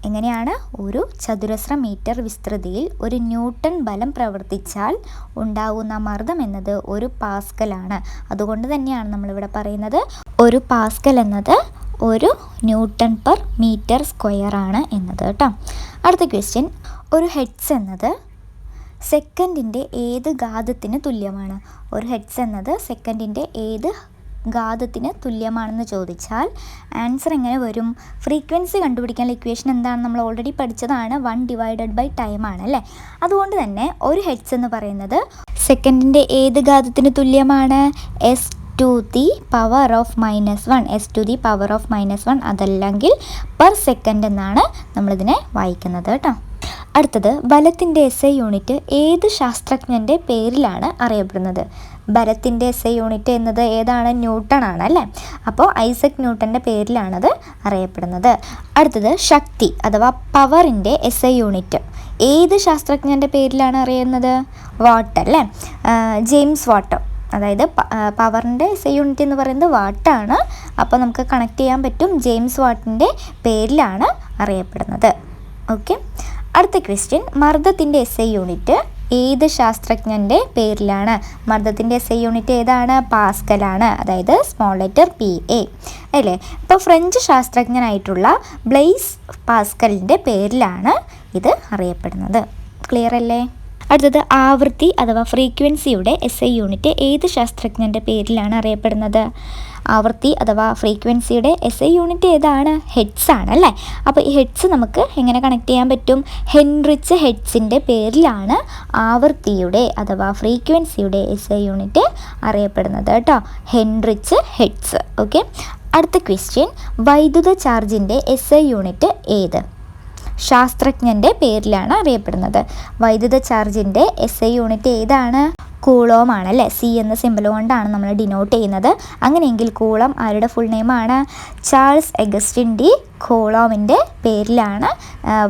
എങ്ങനെയാണ്? ഒരു ചതുരശ്ര മീറ്റർ വിസ്തൃതിയിൽ 1 ന്യൂട്ടൺ ബലം പ്രവർത്തിച്ചാൽ ഉണ്ടാകുന്ന മർദ്ദം എന്നത് 1 പാസ്കലാണ്. അതുകൊണ്ട് തന്നെയാണ് നമ്മളിവിടെ പറയുന്നത് 1 പാസ്കൽ എന്നത് 1 ന്യൂട്ടൺ പെർ മീറ്റർ സ്ക്വയർ ആണ് എന്നത് കേട്ടോ. അടുത്ത ക്വസ്റ്റ്യൻ, ഒരു ഹെഡ്സ് എന്നത് സെക്കൻഡിൻ്റെ ഏത് ഘാതത്തിന് തുല്യമാണ്? ഒരു ഹെഡ്സ് എന്നത് സെക്കൻഡിൻ്റെ ഏത് ഘാതത്തിന് തുല്യമാണെന്ന് ചോദിച്ചാൽ ആൻസർ എങ്ങനെ വരും? ഫ്രീക്വൻസി കണ്ടുപിടിക്കാനുള്ള ഇക്വേഷൻ എന്താണ്? നമ്മൾ ഓൾറെഡി പഠിച്ചതാണ്. 1 ഡിവൈഡഡ് ബൈ ടൈം ആണ് അല്ലേ? അതുകൊണ്ട് തന്നെ ഒരു ഹെഡ്സ് എന്ന് പറയുന്നത് സെക്കൻഡിൻ്റെ ഏത് ഘാതത്തിന് തുല്യമാണ്? S to the power of -1, S to the power of -1, അതല്ലെങ്കിൽ പെർ സെക്കൻഡ് എന്നാണ് നമ്മളിതിനെ വായിക്കുന്നത് കേട്ടോ. അടുത്തത്, ബലത്തിൻ്റെ SI യൂണിറ്റ് ഏത് ശാസ്ത്രജ്ഞൻ്റെ പേരിലാണ് അറിയപ്പെടുന്നത്? ബലത്തിൻ്റെ SI യൂണിറ്റ് എന്നത് ഏതാണ്? ന്യൂട്ടൺ ആണ് അല്ലേ? അപ്പോൾ ഐസക് ന്യൂട്ടൻ്റെ പേരിലാണത് അറിയപ്പെടുന്നത്. അടുത്തത്, ശക്തി അഥവാ പവറിൻ്റെ SI യൂണിറ്റ് ഏത് ശാസ്ത്രജ്ഞൻ്റെ പേരിലാണ് അറിയുന്നത്? വാട്ട് അല്ലേ? James Watt. അതായത് പവറിൻ്റെ SI യൂണിറ്റ് എന്ന് പറയുന്നത് വാട്ടാണ്. അപ്പോൾ നമുക്ക് കണക്ട് ചെയ്യാൻ പറ്റും, ജെയിംസ് വാട്ടിൻ്റെ പേരിലാണ് അറിയപ്പെടുന്നത്. ഓക്കെ. അടുത്ത ക്വസ്റ്റ്യൻ, മർദ്ദത്തിൻ്റെ SI യൂണിറ്റ് ഏത് ശാസ്ത്രജ്ഞൻ്റെ പേരിലാണ്? മർദ്ദത്തിൻ്റെ SI യൂണിറ്റ് ഏതാണ്? പാസ്കലാണ്. അതായത് സ്മോൾ ലെറ്റർ PA അല്ലേ? ഇപ്പോൾ ഫ്രഞ്ച് ശാസ്ത്രജ്ഞനായിട്ടുള്ള ബ്ലെയ്സ് പാസ്കലിൻ്റെ പേരിലാണ് ഇത് അറിയപ്പെടുന്നത്. ക്ലിയർ അല്ലേ? അടുത്തത്, ആവൃത്തി അഥവാ ഫ്രീക്വൻസിയുടെ SI യൂണിറ്റ് ഏത് ശാസ്ത്രജ്ഞൻ്റെ പേരിലാണ് അറിയപ്പെടുന്നത്? ആവൃത്തി അഥവാ ഫ്രീക്വൻസിയുടെ SI യൂണിറ്റ് ഏതാണ്? ഹെഡ്സ് ആണ് അല്ലേ? അപ്പോൾ ഈ ഹെഡ്സ് നമുക്ക് എങ്ങനെ കണക്ട് ചെയ്യാൻ പറ്റും? ഹെൻറിച്ച് ഹെഡ്സിൻ്റെ പേരിലാണ് ആവൃത്തിയുടെ അഥവാ ഫ്രീക്വൻസിയുടെ SI യൂണിറ്റ് അറിയപ്പെടുന്നത് കേട്ടോ. Heinrich heads. ഓക്കെ. അടുത്ത ക്വസ്റ്റ്യൻ, വൈദ്യുത ചാർജിൻ്റെ SI യൂണിറ്റ് ഏത് ശാസ്ത്രജ്ഞൻ്റെ പേരിലാണ് അറിയപ്പെടുന്നത്? വൈദ്യുത ചാർജിൻ്റെ SI യൂണിറ്റ് ഏതാണ്? കൂളോം ആണല്ലേ? C എന്ന സിമ്പിൾ കൊണ്ടാണ് നമ്മൾ ഡിനോട്ട് ചെയ്യുന്നത്. അങ്ങനെയെങ്കിൽ കൂളം ആരുടെ ഫുൾ നെയിമാണ്? ചാൾസ് അഗസ്റ്റിൻ ഡി കൂളോമിൻ്റെ പേരിലാണ്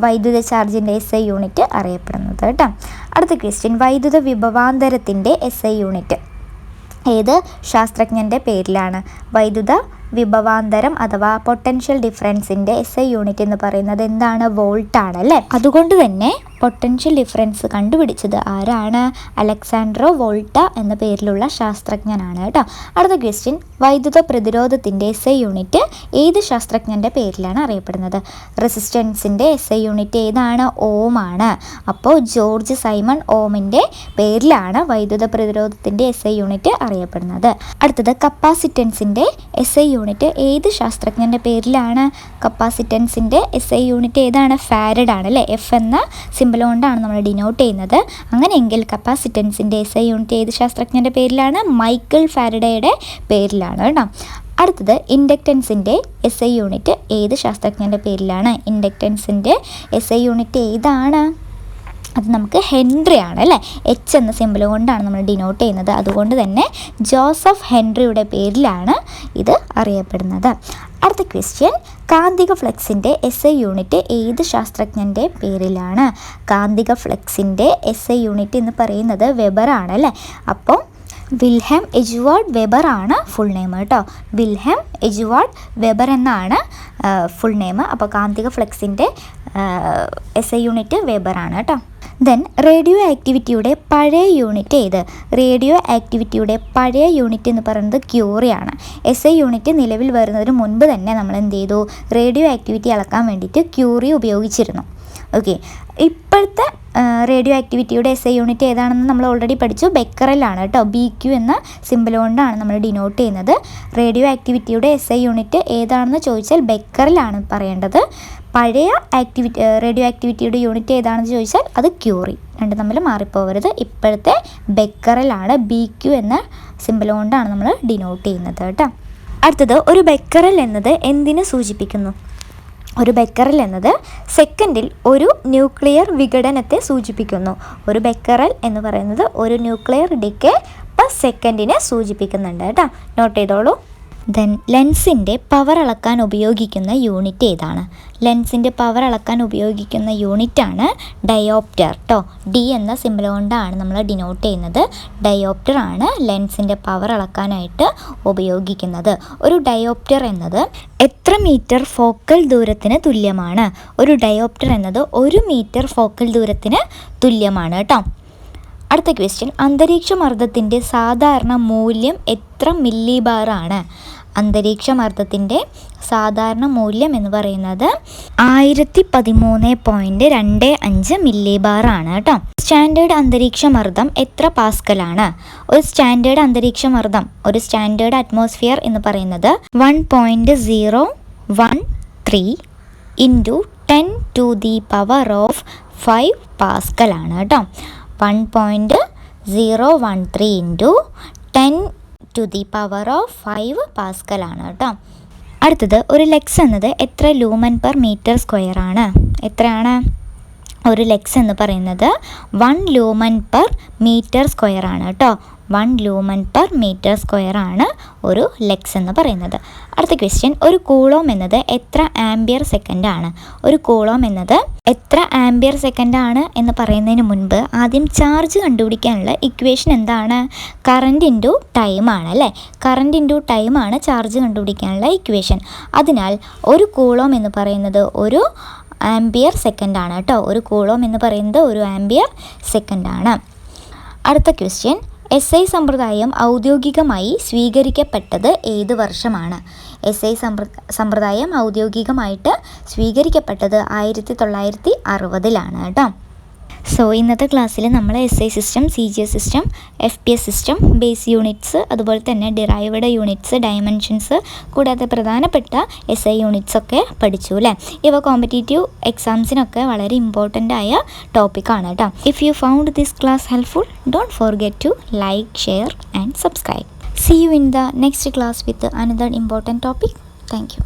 വൈദ്യുത ചാർജിൻ്റെ SI യൂണിറ്റ് അറിയപ്പെടുന്നത് കേട്ടോ. അടുത്ത ക്വസ്റ്റ്യൻ, വൈദ്യുത വിഭവാന്തരത്തിൻ്റെ SI യൂണിറ്റ് ഏത് ശാസ്ത്രജ്ഞൻ്റെ പേരിലാണ്? വൈദ്യുത വിഭവാന്തരം അഥവാ പൊട്ടൻഷ്യൽ ഡിഫറൻസിൻ്റെ SI യൂണിറ്റ് എന്ന് പറയുന്നത് എന്താണ്? വോൾട്ട് ആണ് അല്ലേ? അതുകൊണ്ട് തന്നെ പൊട്ടൻഷ്യൽ ഡിഫറൻസ് കണ്ടുപിടിച്ചത് ആരാണ്? അലക്സാൻഡ്രോ വോൾട്ട എന്ന പേരിലുള്ള ശാസ്ത്രജ്ഞനാണ് കേട്ടോ. അടുത്ത ക്വസ്റ്റ്യൻ, വൈദ്യുത പ്രതിരോധത്തിൻ്റെ SI യൂണിറ്റ് ഏത് ശാസ്ത്രജ്ഞൻ്റെ പേരിലാണ് അറിയപ്പെടുന്നത്? റെസിസ്റ്റൻസിൻ്റെ SI യൂണിറ്റ് ഏതാണ്? ഓം ആണ്. അപ്പോൾ ജോർജ് സൈമൺ ഓമിൻ്റെ പേരിലാണ് വൈദ്യുത പ്രതിരോധത്തിൻ്റെ SI യൂണിറ്റ് അറിയപ്പെടുന്നത്. അടുത്തത്, കപ്പാസിറ്റൻസിൻ്റെ SI യൂണിറ്റ് ഏത് ശാസ്ത്രജ്ഞൻ്റെ പേരിലാണ്? കപ്പാസിറ്റൻസിൻ്റെ SI യൂണിറ്റ് ഏതാണ്? ഫാരഡ് ആണ് അല്ലേ? F എന്ന സിമ്പിൾ കൊണ്ടാണ് നമ്മൾ ഡിനോട്ട് ചെയ്യുന്നത്. അങ്ങനെയെങ്കിൽ കപ്പാസിറ്റൻസിൻ്റെ SI യൂണിറ്റ് ഏത് ശാസ്ത്രജ്ഞൻ്റെ പേരിലാണ്? മൈക്കിൾ ഫാരഡയുടെ പേരിലാണ് കേട്ടോ. അടുത്തത്, ഇൻഡക്റ്റൻസിൻ്റെ SI യൂണിറ്റ് ഏത് ശാസ്ത്രജ്ഞൻ്റെ പേരിലാണ്? ഇൻഡക്റ്റൻസിൻ്റെ SI യൂണിറ്റ് ഏതാണ്? അത് നമുക്ക് ഹെൻറി ആണ് അല്ലേ? H എന്ന സിമ്പിൾ കൊണ്ടാണ് നമ്മൾ ഡിനോട്ട് ചെയ്യുന്നത്. അതുകൊണ്ട് തന്നെ ജോസഫ് ഹെൻറിയുടെ പേരിലാണ് ഇത് അറിയപ്പെടുന്നത്. അടുത്ത ക്വസ്റ്റ്യൻ, കാന്തിക ഫ്ലക്സിൻ്റെ SI യൂണിറ്റ് ഏത് ശാസ്ത്രജ്ഞൻ്റെ പേരിലാണ്? കാന്തിക ഫ്ലക്സിൻ്റെ SI യൂണിറ്റ് എന്ന് പറയുന്നത് വെബർ ആണ് അല്ലേ? അപ്പോൾ വിൽഹെം എജുവാർഡ് വെബർ ആണ് ഫുൾ നെയിം കേട്ടോ. വിൽഹെം എജുവാർഡ് വെബർ എന്നാണ് ഫുൾ നെയിം. അപ്പോൾ കാന്തിക ഫ്ലക്സിൻ്റെ SI യൂണിറ്റ് വെബർ ആണ് കേട്ടോ. ദെൻ, റേഡിയോ ആക്ടിവിറ്റിയുടെ പഴയ യൂണിറ്റ് ഏത്? റേഡിയോ ആക്ടിവിറ്റിയുടെ പഴയ യൂണിറ്റ് എന്ന് പറയുന്നത് ക്യൂറിയാണ്. SI യൂണിറ്റ് നിലവിൽ വരുന്നതിന് മുൻപ് തന്നെ നമ്മൾ എന്ത് ചെയ്തു? റേഡിയോ ആക്ടിവിറ്റി അളക്കാൻ വേണ്ടിയിട്ട് ക്യൂറി ഉപയോഗിച്ചിരുന്നു. ഓക്കെ. ഇപ്പോഴത്തെ റേഡിയോ ആക്ടിവിറ്റിയുടെ SI യൂണിറ്റ് ഏതാണെന്ന് നമ്മൾ ഓൾറെഡി പഠിച്ചു. ബെക്കറലാണ് കേട്ടോ. BQ എന്ന സിമ്പിൾ കൊണ്ടാണ് നമ്മൾ ഡിനോട്ട് ചെയ്യുന്നത്. റേഡിയോ ആക്ടിവിറ്റിയുടെ SI യൂണിറ്റ് ഏതാണെന്ന് ചോദിച്ചാൽ ബെക്കറലാണ് പറയേണ്ടത്. പഴയ റേഡിയോ ആക്ടിവിറ്റിയുടെ യൂണിറ്റ് ഏതാണെന്ന് ചോദിച്ചാൽ അത് ക്യൂറി. രണ്ടും തമ്മിൽ മാറിപ്പോകരുത്. ഇപ്പോഴത്തെ ബെക്കറലാണ്. BQ എന്ന സിമ്പിൾ കൊണ്ടാണ് നമ്മൾ ഡിനോട്ട് ചെയ്യുന്നത് കേട്ടോ. അടുത്തത്, ഒരു ബെക്കറൽ എന്നത് എന്തിനെ സൂചിപ്പിക്കുന്നു? ഒരു ബെക്കറൽ എന്നത് സെക്കൻഡിൽ ഒരു ന്യൂക്ലിയർ വിഘടനത്തെ സൂചിപ്പിക്കുന്നു. ഒരു ബെക്കറൽ എന്ന് പറയുന്നത് ഒരു ന്യൂക്ലിയർ ഡിക്കേ പെർ സെക്കൻഡിനെ സൂചിപ്പിക്കുന്നുണ്ട് കേട്ടോ. നോട്ട് ചെയ്തോളൂ. ദെൻ, ലെൻസിൻ്റെ പവർ അളക്കാൻ ഉപയോഗിക്കുന്ന യൂണിറ്റ് ഏതാണ്? ലെൻസിൻ്റെ പവർ അളക്കാൻ ഉപയോഗിക്കുന്ന യൂണിറ്റാണ് ഡയോപ്റ്റർ കേട്ടോ. D എന്ന സിമ്പിൾ കൊണ്ടാണ് നമ്മൾ ഡിനോട്ട് ചെയ്യുന്നത്. ഡയോപ്റ്റർ ആണ് ലെൻസിൻ്റെ പവർ അളക്കാനായിട്ട് ഉപയോഗിക്കുന്നത്. ഒരു ഡയോപ്റ്റർ എന്നത് എത്ര മീറ്റർ ഫോക്കൽ ദൂരത്തിന് തുല്യമാണ്? ഒരു ഡയോപ്റ്റർ എന്നത് 1 മീറ്റർ ഫോക്കൽ ദൂരത്തിന് തുല്യമാണ് കേട്ടോ. അടുത്ത ക്വസ്റ്റ്യൻ, അന്തരീക്ഷ മർദ്ദത്തിൻ്റെ സാധാരണ മൂല്യം എത്ര മില്ലി ബാർ ആണ്? അന്തരീക്ഷ മർദ്ദത്തിൻ്റെ സാധാരണ മൂല്യം എന്ന് പറയുന്നത് 1013.25 മില്ലി ബാർ ആണ് കേട്ടോ. സ്റ്റാൻഡേർഡ് അന്തരീക്ഷ മർദ്ദം എത്ര പാസ്കലാണ്? ഒരു സ്റ്റാൻഡേർഡ് അന്തരീക്ഷ മർദ്ദം, ഒരു സ്റ്റാൻഡേർഡ് അറ്റ്മോസ്ഫിയർ എന്ന് പറയുന്നത് 1.013 × 10⁵ പാസ്കൽ ആണ് കേട്ടോ. 1.013 013 ഇൻറ്റു 10⁵ പാസ്കലാണ് കേട്ടോ. അടുത്തത് ഒരു ലക്സ് എന്നത് എത്ര ലൂമൻ പെർ മീറ്റർ സ്ക്വയർ ആണ്? എത്രയാണ്? ഒരു ലക്സ് എന്ന് പറയുന്നത് 1 ലൂമൻ പെർ മീറ്റർ സ്ക്വയർ ആണ് കേട്ടോ. 1 ലൂമൻ പെർ മീറ്റർ സ്ക്വയർ ആണ് ഒരു ലക്സ് എന്ന് പറയുന്നത്. അടുത്ത ക്വസ്റ്റ്യൻ, ഒരു കൂളോം എന്നത് എത്ര ആംബിയർ സെക്കൻഡ് ആണ്? ഒരു കൂളോം എന്നത് എത്ര ആംബിയർ സെക്കൻഡ് ആണ് എന്ന് പറയുന്നതിന് മുൻപ് ആദ്യം ചാർജ് കണ്ടുപിടിക്കാനുള്ള ഇക്വേഷൻ എന്താണ്? കറണ്ട് ഇൻറ്റു ടൈം ആണ് അല്ലേ? കറണ്ട് ഇൻറ്റു ടൈം ആണ് ചാർജ് കണ്ടുപിടിക്കാനുള്ള ഇക്വേഷൻ. അതിനാൽ ഒരു കൂളോം എന്ന് പറയുന്നത് ഒരു ആംബിയർ സെക്കൻഡ് ആണ് കേട്ടോ. ഒരു കൂളോം എന്ന് പറയുന്നത് ഒരു ആംബിയർ സെക്കൻഡ് ആണ്. അടുത്ത ക്വസ്റ്റ്യൻ, SI സമ്പ്രദായം ഔദ്യോഗികമായി സ്വീകരിക്കപ്പെട്ടത് ഏത് വർഷമാണ്? SI സമ്പ്രദായം ഔദ്യോഗികമായിട്ട് സ്വീകരിക്കപ്പെട്ടത് 1960 കേട്ടോ. സോ ഇന്നത്തെ ക്ലാസ്സിൽ നമ്മൾ SI system, CGS system, FPS system, base units, അതുപോലെ തന്നെ ഡിറൈവ്ഡ് യൂണിറ്റ്സ്, ഡയമെൻഷൻസ്, കൂടാതെ പ്രധാനപ്പെട്ട SI യൂണിറ്റ്സ് ഒക്കെ പഠിച്ചു അല്ലേ? ഇവ കോമ്പറ്റേറ്റീവ് എക്സാംസിനൊക്കെ വളരെ ഇമ്പോർട്ടൻ്റ് ആയ ടോപ്പിക്കാണ് കേട്ടോ. If you found this class helpful, don't forget to like, share and subscribe. See you in the next class with another important topic. Thank you.